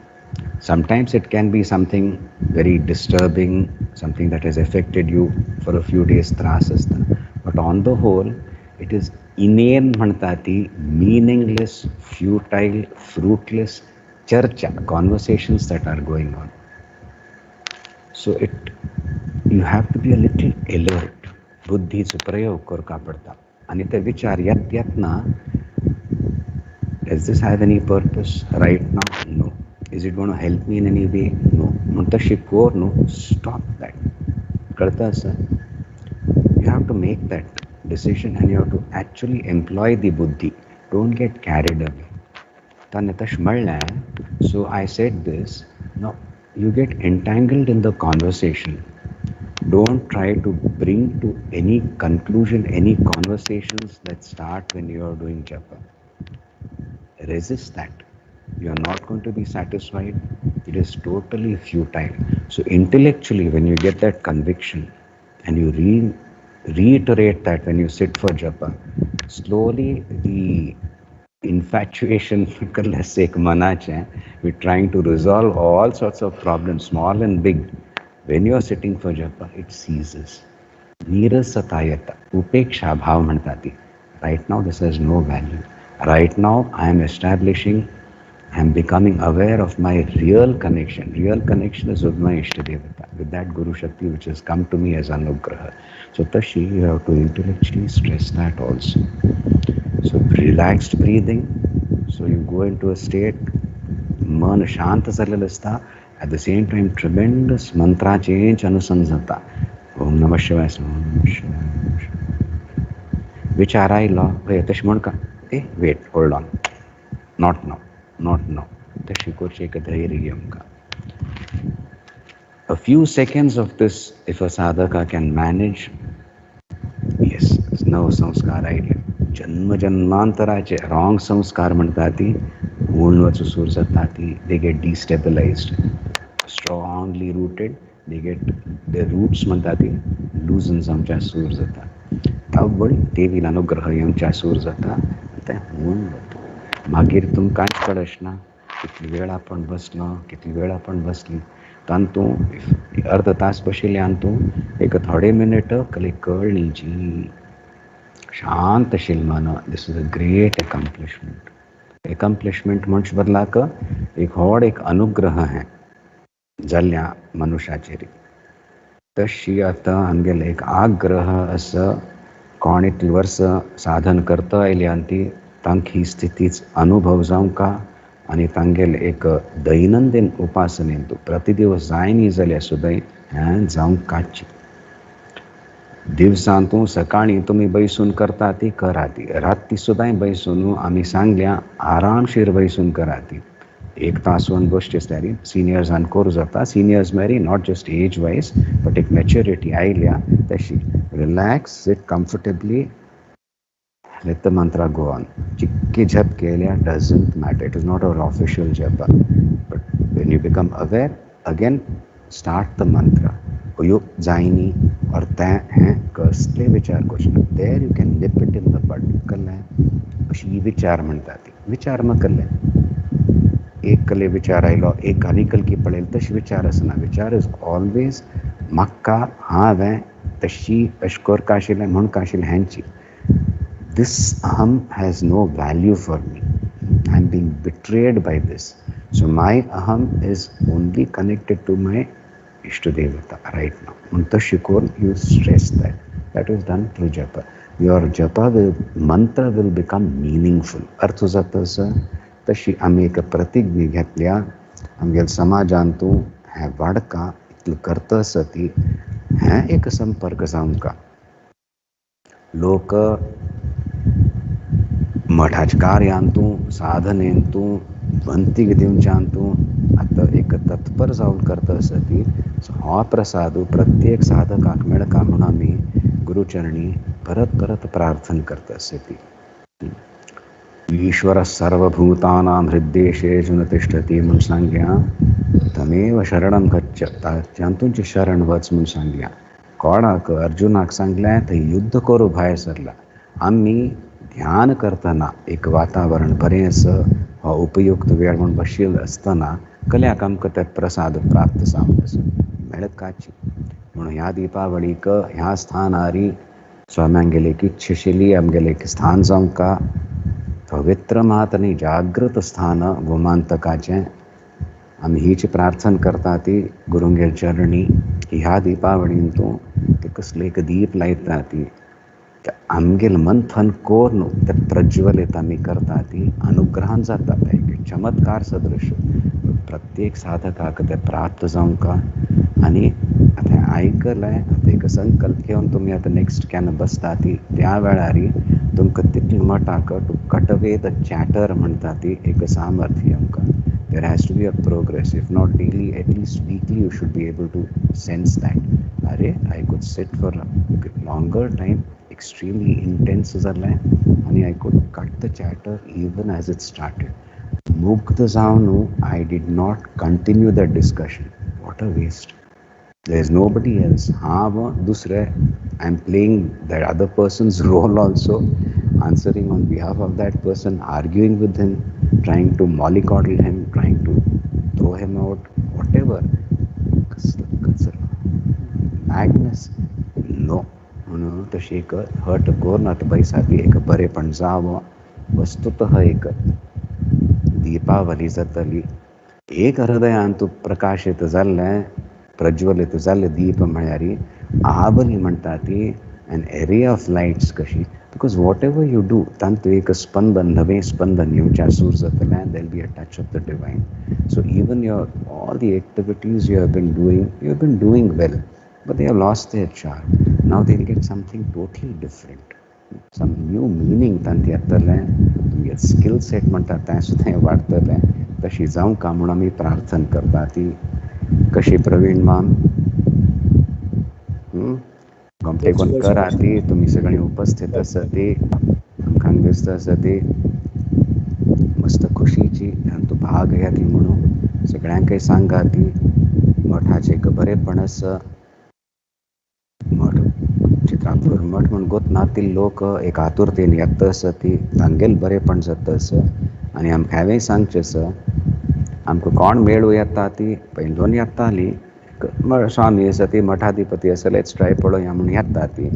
sometimes it can be something very disturbing, something that has affected you for a few days, trasasta. But on the whole, it is inane mantati, meaningless, futile, fruitless charcha, conversations that are going on. So you have to be a little alert. बुद्धीचा प्रयोग करता पडता. आणि ते विचार yat na, does this have any purpose right now? No. Is it going to help me in any way? No. म्हणता शिकव, no. Stop that. कळतं असं? You have to make that decision and you have to actually employ the buddhi. Don't get carried away. Tanitash म्हणल्या, so I said this. No, you get entangled in the conversation. Don't try to bring to any conclusion any conversations that start when you are doing japa. Resist that. You are not going to be satisfied. It is totally futile. So intellectually, when you get that conviction and you reiterate that when you sit for japa, slowly the infatuation we're trying to resolve all sorts of problems, small and big. When you are sitting for japa, it ceases. Nirasatayata, upeksha bhav mantati. Right now, this has no value. Right now, I am establishing, I am becoming aware of my real connection. Real connection is with my Ishtadevata, with that Guru Shakti which has come to me as Anugraha. So, Tashi, you have to intellectually stress that also. So, relaxed breathing. So, you go into a state, man shanta salalasta. At the same time, tremendous mantra change anusanzata. Om Namah Shivaya. Om Shivaya. Vicharai law. Wait, Tashmonka. Wait, hold on. Not now. Not now. A few seconds of this, if a sadhaka can manage, yes, no samskar idea. Janma janmantarache, wrong samskar mantati, moonvatsu sursatati, they get destabilized. Strongly rooted, they get their roots mantati, loosens amcha sursata. Tavvadi devi anugraha yamcha sursata, ante moonvatsu. मागीर तुमकां कांयच कळचना कितली वेळ आपण बसलो, कितली वेळ आपण बसली. तांतू अर्ध तास बशिल्ल्यान तूं एक थोडे मिनट कळ्ळी जी शांत आशिल्ली मन. This is a great accomplishment. Accomplishment म्हणच बदलाक एक व्हड एक अनुग्रह है जाल्ल्या मनुष्याचेर. तशी आतां आमगेलो एक आग्रह असो कोण इतली वर्सां साधन करता आयल्यान ती तांक ही स्थितीच अनुभव जावंका आनी तांगेल एक दैनंदीन उपासनेन तूं प्रतिदिवस जाय न्ही जाल्यार सुद्दां हें जावंकाची. दिवसां तूं सकाळीं तुमी बैसून करता ती करा ती, राती सुद्दां बैसून आमी सांगल्या आरामशीर बैसून करा ती. एक तासोन बसचेच तरी सिनियर्सान करूं जाता. सिनियर्स मेरी not just as wise but एक मॅच्युरिटी आयल्या तशी. Relax, sit comfortably, let the mantra go on. Chikki jap kelia doesn't matter. It is not our official japa. But when you become aware, again start the mantra. Uyuk jaini or ta hai kasle vichar question. There you can nip it in the bud. Kalle ashi vichar mantati. Vichar ma kalle. Ek kalle vichar ailo, ek anikal ki padel tash vichar asana. Vichar is always makka ha ve tashi ashkor kashile mun kashile hanchi. This aham has no value for me. I am being betrayed by this. So my aham is only connected to my Ishtadevata right now. Untashikor, you stress that. That is done through japa. Your japa mantra will become meaningful. Arthuzatasa, tashi ameka pratigni ghatlya, amgel samajantu, hai vadka, itl karta sati, hai ek samparka samka. Loka मठाच्या कार्यांतू साधनेंतू भंतीक दिवच्यांतू आता एक तत्पर जावन करता आसती. So हो प्रसाद प्रत्येक साधकाक मेळका म्हणून आमी गुरुचरणी परत परत प्रार्थना करता आसती. ईश्वर सर्वभूतानां हृद्देशेषु न तिष्ठति म्हणून सांगया. तमेव शरणं गच्छ, तांतूंची शरण वच म्हणून सांगया. कोणाक अर्जुनाक सांगलें थंय युद्ध करू भायर सरला. आमी ध्यान करतना एक वातावरण बरें असं हो उपयुक्त वेळ म्हणून बशिल्लो आसतना कल्याक आमकां ते प्रसाद प्राप्त जावन आसा मेळत काची. म्हणून ह्या दिपावळीक ह्या स्थानारी स्वाम्यांगेले की इच्छशिली आमगेले एक स्थान जावंका पवित्र मात आनी जागृत स्थान गोमांतकाचें. आमी हीच प्रार्थना करता ती गुरुंगेर चरणी की ह्या दिपावळीन तूं ते कसले एक दीप लायता ती आमगेल मंथन कोरून ते प्रज्वलित आमी करता ती अनुग्रहान जाता. ते एक चमत्कार सदृश प्रत्येक साधकाक ते प्राप्त जावंका. आनी आतां आयकलें आतां एक संकल्प घेवन तुमी आतां नेक्स्ट केन्ना बसता ती त्या वेळार तुमकां तितले मठाक to cut away the chatter म्हणटा ती एक सामर्थ्य आमकां. There has to be a progress. If not daily, at least weekly, you should be able to sense that. Arey, I could sit for a longer time, extremely intense zalay, and I could cut the chatter even as it started. Mugdha Zavnu, I did not continue the discussion. What a waste. There is nobody else. Dusre, I am playing that other person's role also, answering on behalf of that person, arguing with him, trying to mollycoddle him, trying to throw him out, whatever. Madness. No. म्हणून तशी एक हट करून आता बैसाकी एक बरेपण जावं. वस्तुतः एक दीपावली जातली. एक हृदयांत प्रकाशित जाल्लें प्रज्वलित जाल्लें दीप म्हळ्यार आवली म्हणटा ती एन एरिया ऑफ लायट्स कशी. Because whatever you do तांतूं एक स्पंदन नवें स्पंदन येवच्या सूर जातलें. There'll be a touch of the divine. So even your all the activities you have been doing well but they have lost their charm. Now they'll get something totally different, some new meaning Tanti येतलें. तुमगे skill set म्हणटा तें सुद्दां वाडटलें. तशी जावंका म्हणून आमी प्रार्थना करता ती. कशी प्रवीण माम गमटे कोण करा ती. तुमी सगळीं उपस्थित आसा ती आमकां दिसता आसा ती मस्त खुशीची आनी तूं भाग घेतली म्हणून सगळ्यांकय सांगा ती. मठाचें एक बरेपण आसा. मठ चित्रापूर मठ म्हणून गोतनातील लोक एक आतुरतेन येता आसा ती. तांगेल बरेपण जाता आसा. आनी आमकां हांवेंय सांगचें आसा आमकां कोण मेळूं येता ती पयलीं येताली स्वामी आसा ती मठाधिपती आसा लेट्स ट्राय पळोवया म्हणून येता ती.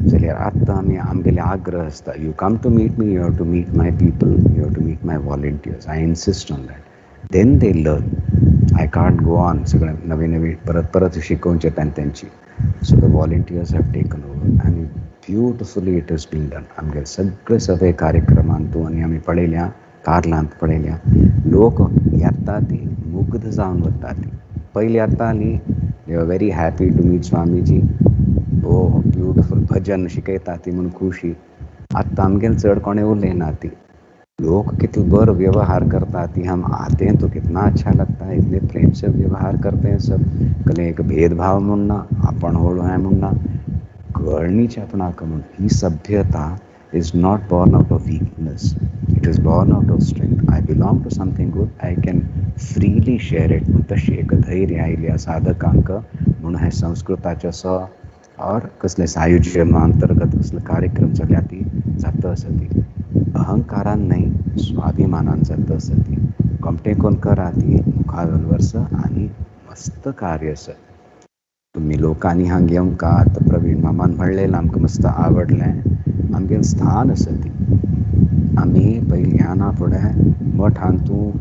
जाल्यार आतां आमी आमगेले आग्रह आसता you come to meet me, you have to meet my people, you have to meet my volunteers. I insist on that. Then they learn. I can't go on सगळें नवी नवी परत शिकोवचें तांची. So the volunteers have taken over and beautifully it has been done. आमगे सगळे सगळे कार्यक्रमांतू आनी आमी पळयल्या कार्लांत पळयल्या लोक येता ती मुग्ध जावन वता ती. पयलीं येतालीं they were very happy to meet Swamiji. Beautiful bhajan शिकयता ती म्हणून खुशी. आतां आमगेले चड कोणें उलयना ती. लोग कितने बर व्यवहार करता ती हम आते हैं तो कितना अच्छा लगता है. इतने प्रेम से व्यवहार करते हैं सब. कले एक भेदभाव म्हणना आपण होळो है म्हणना कळणीचे आपणाक म्हण. ही सभ्यता is not born out of weakness. It is born out of strength. I belong to something good. I can freely share it. म्हण तशी एक धैर्य आयल्या साधकांक म्हूण हे संस्कृताचे स और कसले सायुज्य अंतर्गत कसले कार्यक्रम जाल्या ती जाता आसा ती. अहंकारान नाही स्वाभिमानान जाता आसा ती. कमटे कोण करा ती मुखावेल वर्स आनी मस्त कार्य आसा. तुमी लोकांनी हांगा येवंका. आतां प्रवीण मामान म्हणलेलें आमकां मस्त आवडलें. आमगेलें स्थान आसा ती. आमी पयलीं ह्याना फुडें मठांतू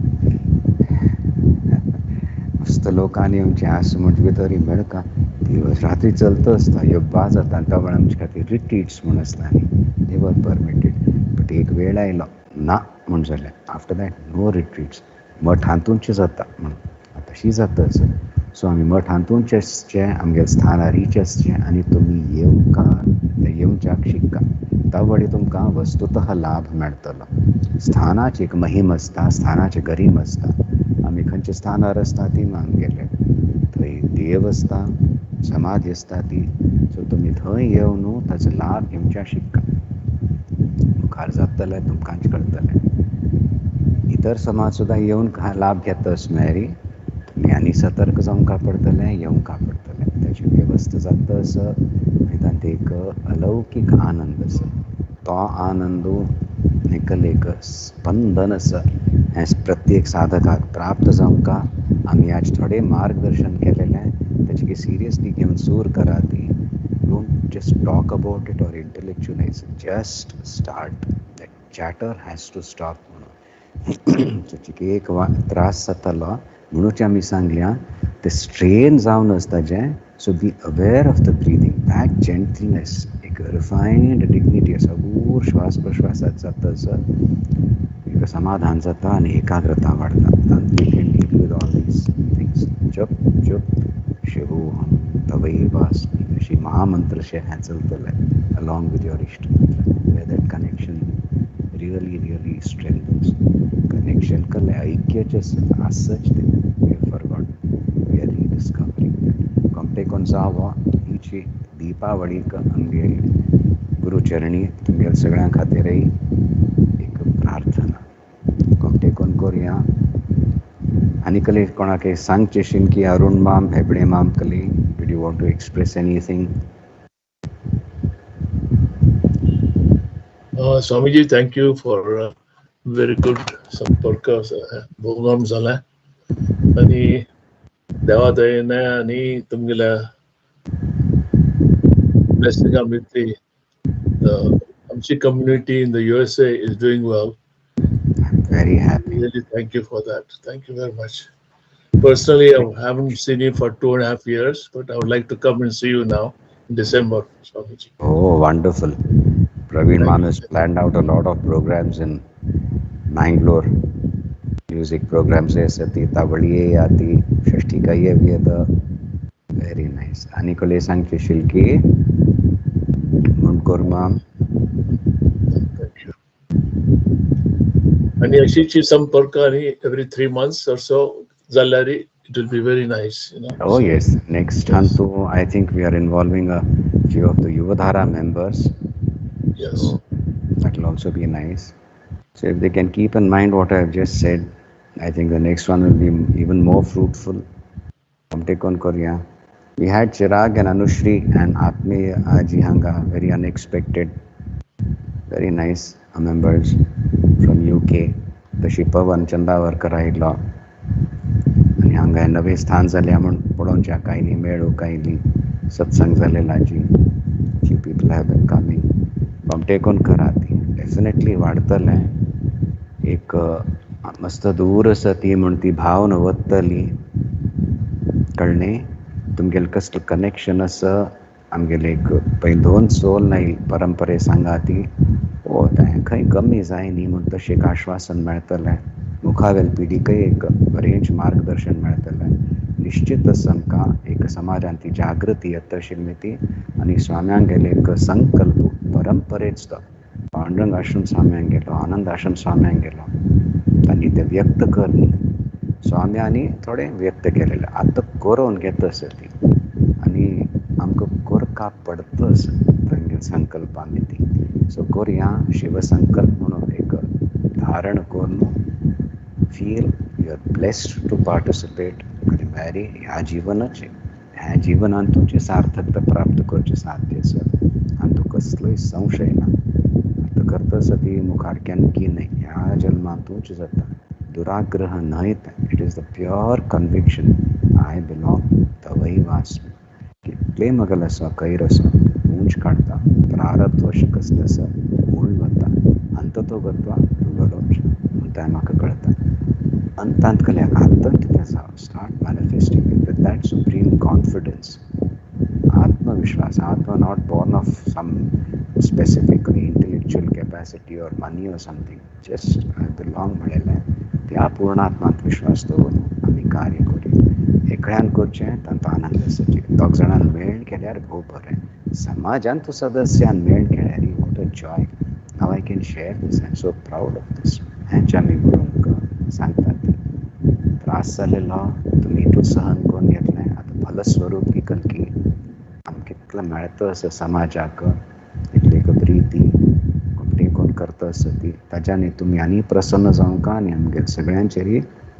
मस्त लोकांनी येवचें आसा म्हणजे भितर मेळका दिवस रात्री चलता आसता यब्बा जाता. त्या वेळार आमचे खातीर रिट्रीट्स म्हूण आसताली. दे वर परमिटेड. बट एक वेळ आयलो ना म्हूण जालें. After that no retreats. मठांतूच जाता म्हणून तशी जाता आसा. सो आमी मठ हातूंचेचे आमगे स्थानारीचेचे आनी तुमी येवकार येवच्याक शिक्का ता वडी तुमकां वस्तुतः लाभ मेळटलो. स्थानाची एक महिम आसता, स्थानाची गरीम आसता. आमी खंयच्या स्थानार आसता ती आमगेले थंय देव आसता, समाधी आसता ती. सो तुमी थंय येवन न्हू ताचो लाभ घेवच्या शिक्का. मुखार जातलें तुमकांच कळटलें. इतर समाज सुद्दां येवन लाभ घेता मेरी तुमी आनी सतर्क जावंक पडटलें, येवंक पडटलें. ताची वेवस्था जाता आसा आनी तांत एक अलौकीक आनंद आसा. तो आनंदू एक स्पंदन आसा हें प्रत्येक साधकाक प्राप्त जावंक आमी आज थोडें मार्गदर्शन केलेलें. ताची सिरियसली घेवन सूर करा ती. Don't just talk about it or intellectualise, just start. That chatter has to stop म्हणून. ताची एक त्रास जातालो म्हणून आमी सांगल्या ते स्ट्रेन जावन आसता जें. So be aware of the breathing, that gentleness, एक रिफायन्ड डिग्निटी आसा. भूर श्वास प्रश्वासात जाता आसा एक समाधान जाता आनी एकाग्रता वाडता. We can deal with all these things. जप जप शिवोहम तवैवास्मि अशी महामंत्रशे हें चलतलें along with your isht mantra. That connection really strengthens. Connection कले ऐक्यच आसच ते. We have forgotten, we are rediscovering that. कमटे कोण जावो हिची दीपावळीक आमगे गुरुचरणी तुमगे सगळ्यां खातीरय एक प्रार्थना. कमटे कोण करुया. आनी कले कोणाक सांगचेशीन की अरुण माम हेबडे माम कली did you want to express anything? Swamiji, thank you for very good Samparka. Bhogam zala ani dewa dayane ani tumgila blessing with the Amchi community in the USA is doing well. I'm very happy. Really, thank you for that. Thank you very much. Personally, I haven't seen you for 2.5 years, but I would like to come and see you now in December, Swamiji. Oh, wonderful. Praveen Ma'am has planned out a lot of programs in Mangalore. Music programs asati, Tavaliye ati, Shashtikaiye vyeda. Very nice. Anikole Sankhe Shilki, Munkur Ma'am. Thank you. And Yashichi Samparka every 3 months or so, Zalari, it will be very nice. Oh yes. Next Hantu, I think we are involving a few of the Yuvadhara members. Yes. So that will also be nice. So if they can keep in mind what I have just said, I think the next one will be even more fruitful. Take on Korea. We had Chirag and Anushri and Atmi Ajihanga, very unexpected, very nice members from UK. The Shipavan Chandavarkar Aidla. आणि हांगा नवे स्थान जाल्या म्हण पळोवच्या कांय मेळो कांय सत्संग जालेला जी few people have been coming. टेकून करा ती डेफिनेटली वाढतलें. एक मस्त दूर आसा ती म्हण ती भावना वतली कळ्ळें. तुमगेलें कसलें कनेक्शन आसा आमगेलें एक पळय दोन सोल नाय परंपरे सांगा ती ओ तें खंय कमी जाय न्ही म्हण तशें एक आश्वासन मेळटलें. मुखावेल पिढीकय एक बरेंच मार्गदर्शन मेळटलें. निश्चितच आमकां एक समाजान ती जागृती येता आशिल्ली ती आनी स्वाम्यांक गेले एक संकल्प परंपरेच तो पांडुरंग आश्रम स्वाम्यांक गेलो, आनंद आश्रम स्वाम्यांक गेलो, तांणी ते व्यक्त करली. स्वाम्यांनी थोडें व्यक्त केलेलें आतां करून घेतस ती आनी आमकां करका पडतस तांगे संकल्पांनी ती. सो करुया शिवसंकल्प म्हणून एक धारण करून feel you are blessed to participate. मॅरी ह्या जिवनाचे ह्या जिवनान तुमची सार्थकता प्राप्त करचे साध्य आसा आनी तो कसलोय संशय ना. आतां करतस ती मुखार केन्ना की न्हय ह्या जल्मांत तुमचें जाता. दुराग्रह न्हयत. It is the pure conviction I belong तवैवास्मि. कितलेय मगल आसा कैर आसा उंच काडटा प्रारब्ध वश कसलें आसा मूळ वता अंत तो गत्वा तुगलोच म्हूण तें म्हाका कळटा. अंतांत कल्याक आत्तां कितें आसा start manifesting with that supreme confidence. आत्मविश्वास. आत्मा not born of some specifically intellectual capacity or money or something. Just I belong म्हणलेलें त्या पूर्णात्मांत विश्वास दवरून आमी कार्य करी एकळ्यान करचें तांकां आनंद आसची दोग जाणां मेळून केल्यार खूब बरें समाजान तूं सदस्यान मेळून केल्यार what a joy now I can share this I am so proud of this हेंचे आमी गुरूंक सांगतात त्रास जालेलो तुमी इतूच सहन करून घेतलें आतां फलस्वरूप की कलकी आमकां कितलो मेळटा असो समाजाक इतली एक प्रिती कोण करता आसता ती ताच्यानी तुमी आनी प्रसन्न जावंका आनी आमगे सगळ्यांचेर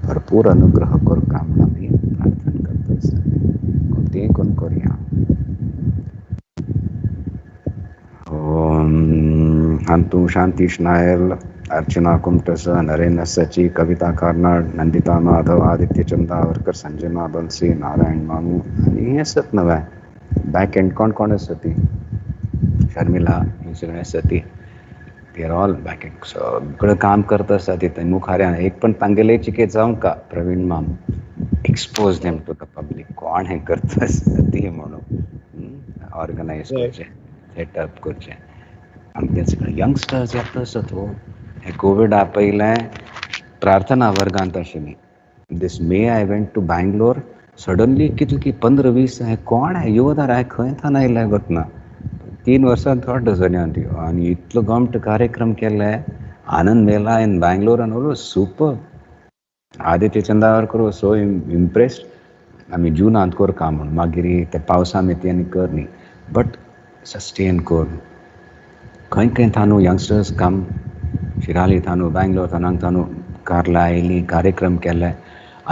भरपूर अनुग्रह करूंका म्हूण आमी प्रार्थना करता आसता कोणतेंय कोण करया अंतु शांतीश नायर अर्चना कुमटस नरेंद्र सची कविता कार्नाड नंदिता माधव आदित्य चंदावरकर संजय बलसी नारायण मामू आनी हे आसत नवे बॅक एंड कोण आसता ती शर्मिला ही सगळीं आसता ती देर ऑल बॅक एंड सगळं काम करता आसता ती मुखाऱ्यान एक पण तांगेले चिके जावंका Praveen ma'am expose them to the public कोण हें करता आसता ती म्हणून ऑर्गनायज करचें सेटअप करचें आमगे सगळे यंगस्टर्स येता आसत हे कोवीड आपयलें प्रार्थना वर्गांत आशिल्लीं दीस May I went to Bangalore suddenly कितले की 15-20 हे कोण हे युवधार हांवें खंय थान आयल्या वतना 3 वर्सां थोड जण्यान ती आनी इतलो गमट कार्यक्रम केले आनंद मेला इन बँगलोर आनी all super Aditya Chandavarkar was so impressed आमी जुनांत करका म्हूण मागीर ते पावसा मेतयांनी कर न्ही बट सस्टेन कर खंय खंय थानू यंगस्टर्स काम शिराली थानू बँगलोर थानांक थानू कारला आयली कार्यक्रम केले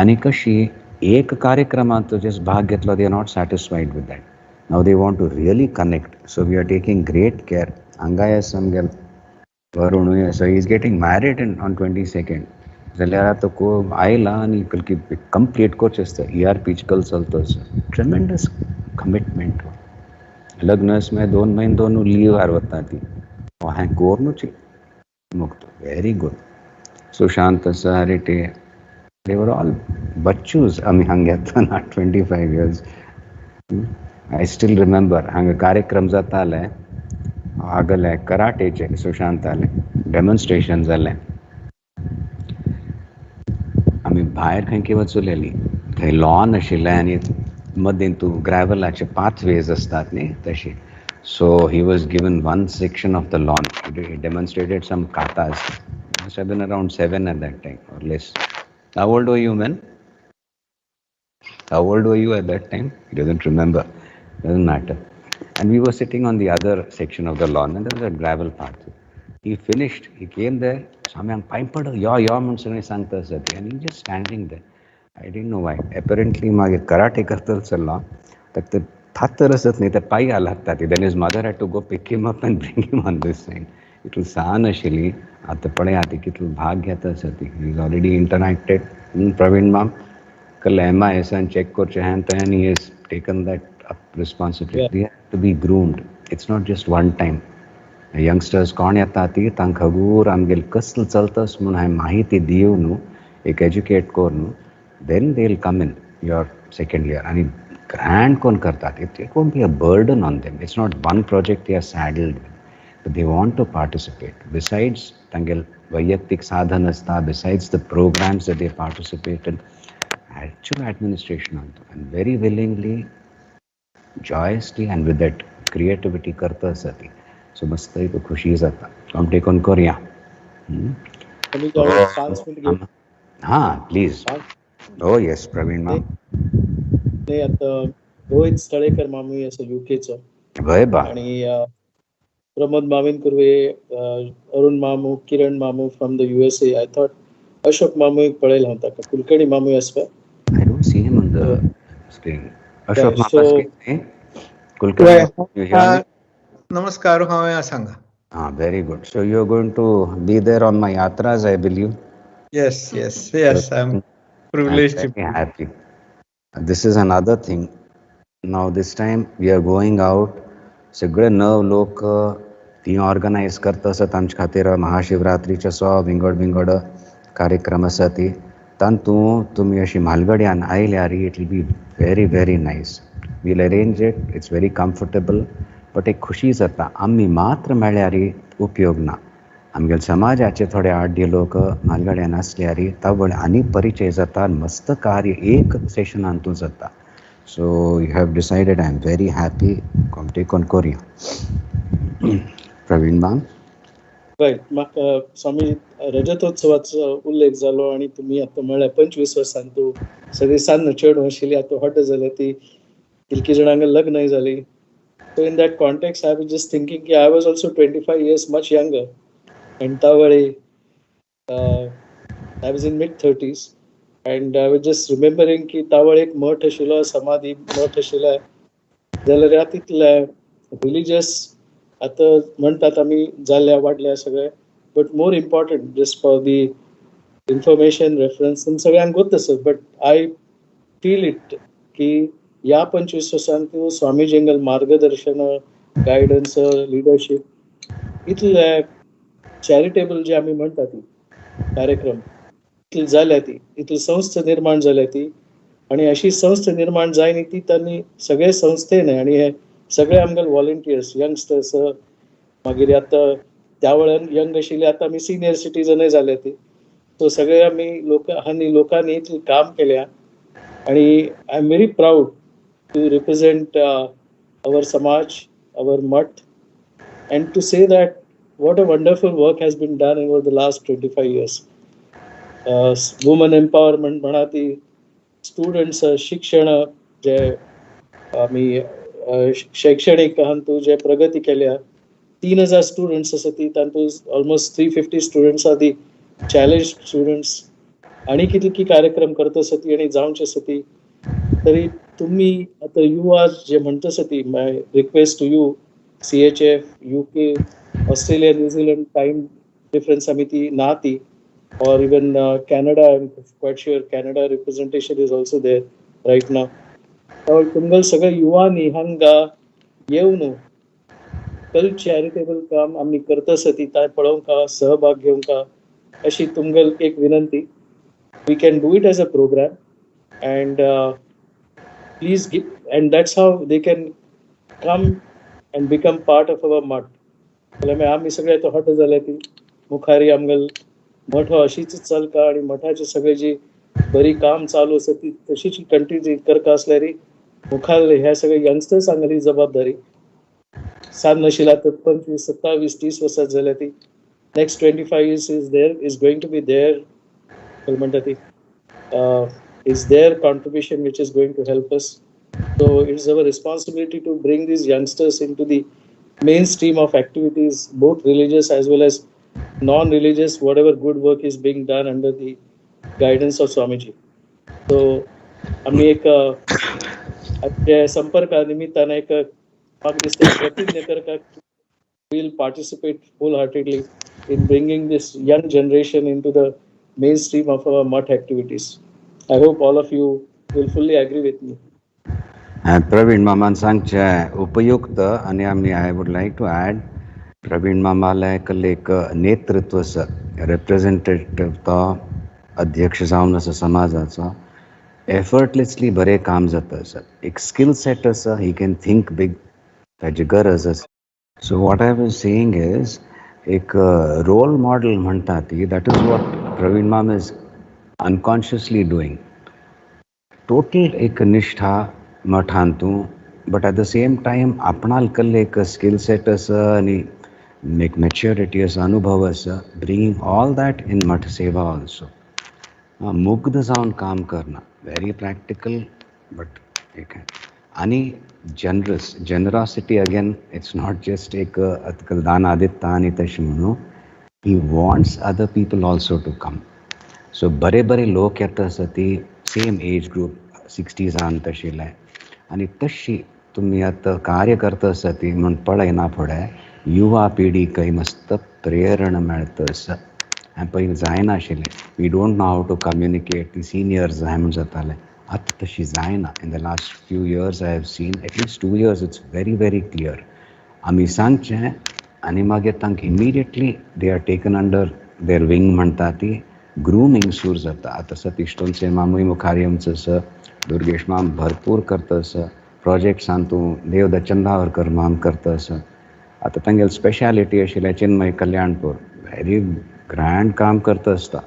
आनी कशी एक कार्यक्रमांत जस्ट भाग घेतलो they are not satisfied with that now they want to really connect so we are taking great care हांगाय समगेल वरुणूय so he is getting married on 22nd जाल्यार आतां खूब आयला आनी कंप्लीट करचें आसता ERP चलता ट्रेमेंडस कमिटमेंट लग्नस मागीर 2 म्हयने 2 लीवार वता ती हांवें कोरनूच मुक्त वेरी गुड सुशांत सारिटे देवर ऑल बच्चूज आमी हांगा येतना 25 years आय स्टील रिमेंबर हांगा कार्यक्रम जाताले आगले कराटेचे सुशांताले डेमॉन्स्ट्रेशन जालें आमी भायर खंय वचुलेली थंय लॉन आशिल्लें आनी मदीं तूं ग्रॅवलाचे पाथवेज असतात न्ही तशी so he was given 1 section of the lawn he demonstrated some katas must have been around 7 at that time or less how old were you man how old were you at that time he doesn't remember doesn't matter and we were sitting on the other section of the lawn and there was a gravel path he finished he came there samyang paipad yo म्हणून सगळे सांगता आसता and he just standing there I didn't know why apparently मागीर karate करता चल्ला ताका ते थात्तर आसत न्ही ते पांयां लागतात then his mother had to go pick him up and bring him on this side इतली सान आशिल्ली आतां पळय आतां कितलो भाग घेता आसा ती he is already interacted Praveen माम कल्ले MIS चेक करचें हें तें आनी he is taken that up responsibility to be groomed it's not just one time youngsters कोण येता ती तांकां खबर आमगेले कसलो चलतास म्हूण हांवें माहिती दिव न्हू एक एज्युकेट कर न्हू then they'll come in your second year and grand kon kartat it won't be a burden on them it's not one project they are saddled with but they want to participate besides tangel vayaktik sadhan asta besides the programs that they participate in actual administration onto and very willingly joyously and with that creativity karta asati so mast ek khushi jata kom take on korya ha please Oh yes, Praveen ma'am. ते आता रोहित स्थळेकर मामू असं युकेचो आणि प्रमोद मावीन कुर्वे अरुण मामू किरण मामू from the USA I thought Ashok मामू पळयला हांव ताका कुलकर्णी मामू आसपा I don't see him on the screen. Ashok मामू कुलकर्णी नमस्कार हांव सांगा very good so you are going to be there on my yatras I believe yes I'm privileged I'm very happy this is another thing now this time we are going out सगळे नव लोक ती organise करता आसत आमचे खातीर महाशिवरात्रीचे so विंगड कार्यक्रम आसा ती तातूंत तुमी अशी म्हालगड्यान आयल्यार it will be very nice we'll arrange it it's very comfortable but एक खुशी जाता आमी मात्र मेळ्यार उपयोग ना आमगेले समाजाचे थोडे आड्डे लोक म्हालगड्यान आसल्यार तावळ आनी परिचय जाता, मस्त कार्य एक सेशनान तूं जाता. So you have decided, I am very happy, देखून करुया. प्रवीण मॅम. रायट, म्हाका स्वामी रजतोत्सवाचो उल्लेख जालो आनी तुमी आतां म्हळ्यार 25 वर्सां तूं सगळीं सान्न चेडूं आशिल्ली, आतां हॉट जाल्या ती कितकी जाणांक लग्नय जाली. So in that context, I was just thinking that I was also 25 years much younger, and I was in mid-30s, and I was just remembering that tawal ek मठ आशिल्लो, समाधी मठ आशिल्लो, जाल्यार तितले religious आतां म्हणटात आमी जाल्ल्या वाडल्या सगळे, but more important just for the information reference तुम सगळ्यांक गोत आसत, but I feel it की ह्या 25 वर्सांत स्वामीजींगल मार्गदर्शन, गायडन्स, लिडरशीप इतले चॅरिटेबल जे आमी म्हणटा ती कार्यक्रम इतली जाल्या ती, इतली संस्था निर्माण जाल्या ती, आनी अशी संस्था निर्माण जायनी ती तांणी सगळे संस्थेन आनी हे सगळे आमगेले व्हॉलंटियर्स, यंगस्टर्स, मागीर आतां त्या वेळार यंग आशिल्ले, आतां आमी सिनियर सिटीजनय जाले ती. सो सगळे आमी लोकांनी इतलें काम केल्या, आनी I am very proud to represent our Samaj, our Mutt, and to say that what a wonderful work has been done over the last 25 years. Women empowerment म्हणा, students शिक्षण जे आम्ही शैक्षणिक हांतू जे प्रगती केल्या, 3000 स्टुडंट्स आसा ती, तांतू almost 350 students are the challenge students, आनी कितली कार्यक्रम करता आसा ती आनी जावंची आसा ती. तरी तुम्ही आता यू आर जे म्हणटा आसा ती, my request to you, CHF, UK, Australia, New Zealand time difference आमी ती ना ती, or even Canada, I'm quite sure Canada representation is also there right now. तुमगल सगळे युवानी हांगा येवन कल चॅरिटेबल काम आमी करता आसा ती पळोवंका, सहभाग घेवंका अशी तुमगल एक विनंती. We can do it as a program, and please give, and that's how they can come and become part of our mutt. जाल्यार आमी सगळे तो हट जाल्या ती मुखारी आमगल मठ अशीच चलता, आनी मठाचे सगळे जी बरी काम चालू आसा ती तशीच कंटिन्यू करता आसल्यार मुखार ह्या सगळे यंगस्टर्स हांगली जबाबदारी सान नाशिल्ला. तर 25, 27, 30 वर्सां जाल्या ती next 25 years is going to be there. म्हणटा ती is their contribution which is going to help us. So it's our responsibility to bring these youngsters into the mainstream of activities, both religious as well as non-religious, whatever good work is being done under the guidance of Swamiji. So आम्ही एक संपर्का निमित्तान एक प्रतिज्ञा करता, will participate wholeheartedly in bringing this young generation into the mainstream of our mutt activities. I hope all of you will fully agree with me. Pravin मामान सांगचे उपयुक्त, आणि आम्ही I would like to add, Praveen मामाला एक नेतृत्व रिप्रेझेंटेटिव्ह तो अध्यक्ष जावन आसा समाजाचो, एफर्टलेसली बरें काम जाता आसा, एक स्किल सेट आसा, ही कॅन थिंक बीग, ताची गरज आसा. So what I was saying is एक रोल मॉडेल म्हणटा ती, that is what Praveen ma'am is unconsciously doing. Total एक निष्ठा मठांतू, but at the same time आपणाल कल्ले एक स्किल सेट आसा आनी एक मॅच्युरिटी आसा, अनुभव आसा, ब्रिंगिंग ऑल दॅट इन मठ सेवा ऑल्सो. मुग्ध जावन काम करना, वेरी प्रॅक्टिकल, बट एक आनी generosity again, it's not just एक आजकाल दान दिता आनी तशें म्हणून, he wants other people also to come. So बरे लोक येता आसा ती सेम एज ग्रुप 60s तशिल्ले, आनी तशी तुमी आतां कार्य करता आसा ती म्हूण पळयना फुडें युवा पिढीकय मस्त प्रेरणा मेळटा आसा. हांवें पयलीं जायनाशिल्लें, we don't know how to communicate, ती सिनियर्स जाय म्हूण जातालें, आतां तशी जायना. In the last few years I have seen, at least 2 years, it's very clear. आमी सांगचें आनी मागीर तांकां immediately they are taken under their wing म्हणटा ती, ग्रुमींग सुरू जाता. आतां सतीश मामूय मुखार येवंचो आसा, दुर्गेश माम भरपूर करता आसा, प्रोजेक्ट्स तूं देवदत्त चंदावरकर माम करता आसा. आतां तांगेली स्पेशालिटी आशिल्लें चिन्मय कल्याणपूर, व्हेरी ग्रँड काम करता आसता.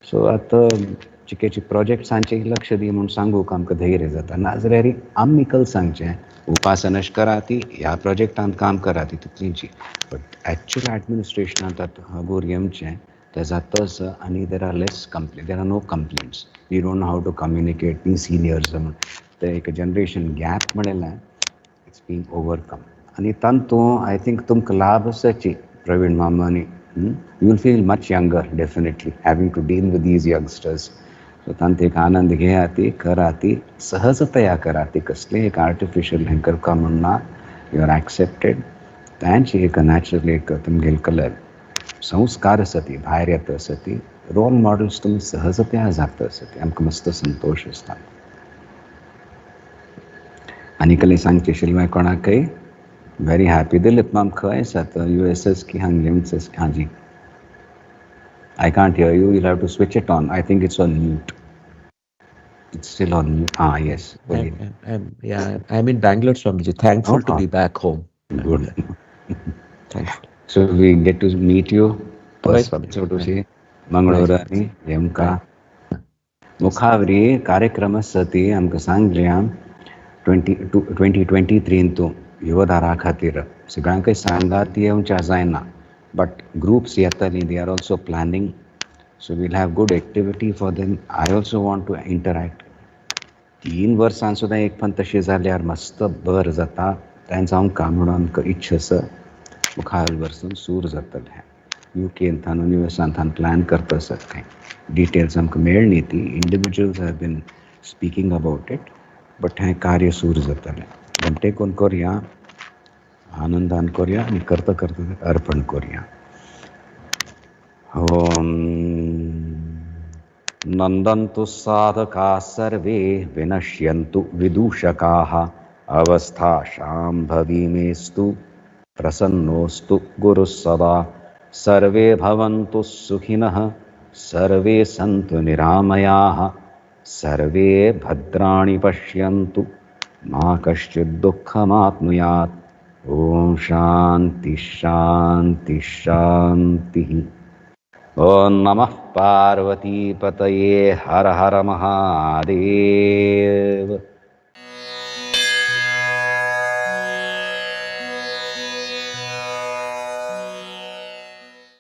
सो आतां चिकेची प्रोजेक्ट्सांचे लक्ष दी म्हूण सांगूक आमकां धैर्य जाता. नाजाल्यार आम्मिकल सांगचें उपासनश करा ती, ह्या प्रोजेक्टांत काम करा ती तितलींची. बट एक्चुअल एडमिनिस्ट्रेशनांत आतां हागोर येवचें तें जाता आसा आनी there are less complain, there are no complaints. We don't know how to communicate ती सिनियर्स म्हूण ते एक जनरेशन गॅप म्हणलें इट्स बींग ओवरकम. आनी तांतूं आय थिंक तुमकां लाभ आसाची Pravin मामानी. You will feel much younger, definitely, having to deal with these youngsters. So तांत एक आनंद घेयाती, कराती, सहजतया कराती, कसले एक आर्टिफिशियल हें करता म्हणना. You are accepted. तांची एक नॅचरल एक तुमगेल कलर संस्कार आसती भायर येता आसती, रोल मॉडेल्स तुमी सहजतया जाता आसती. आमकां मस्त संतोश आसता. आनी कसलें सांगचें आशिल्लें कोणाकय? Very happy. दिलीप माम खंय आसात? US की हांगा येवंच? हां जी. I can't hear you. You'll have to switch it on. I think it's on mute. It's still on mute. Ah, yes. I'm in Bangalore, Swamiji. Thankful to be back home. Good. Thanks. So we get to meet you. Right, Swamiji. So to see Mangalorani, Yemka. Mukhavri कार्यक्रम सती आमकां सांगल्या 2023 तूं युवधारा खातीर सगळ्यांक सांगात येवचें जायना. But groups येतली, they are also planning. So we'll have good activity for them. I also want to interact. 3 वर्सां सुद्दां एक पण तशें जाल्यार मस्त बर जाता. तांचो आमकां म्हणून इच्छा आसा मुखार वर्सून सूर जातलें. UKंतल्यान युएसांतल्यान प्लॅन करता आसत कांय डिटेल्स आमकां मेळ्ळी ती. Individuals have been speaking about it. But हें कार्य सूर जातलें. घंटे कोण करया, आनंदान करया आनी करता करता अर्पण करया. ओम नंदन्तु साधका सर्वे विनश्यन्तु विदूषकाः अवस्था शाम्भवी मेस्तु प्रसन्नोस्तु गुरुः सदा. सर्वे भवन्तु सुखिनः, सर्वे सन्तु निरामयाः, सर्वे भद्राणि पश्यन्तु, मा कश्चित् दुःखमाप्नुयात्. ओम शांति शांति शांति. ओम नमः पार्वती पतये. हर हर महादेव.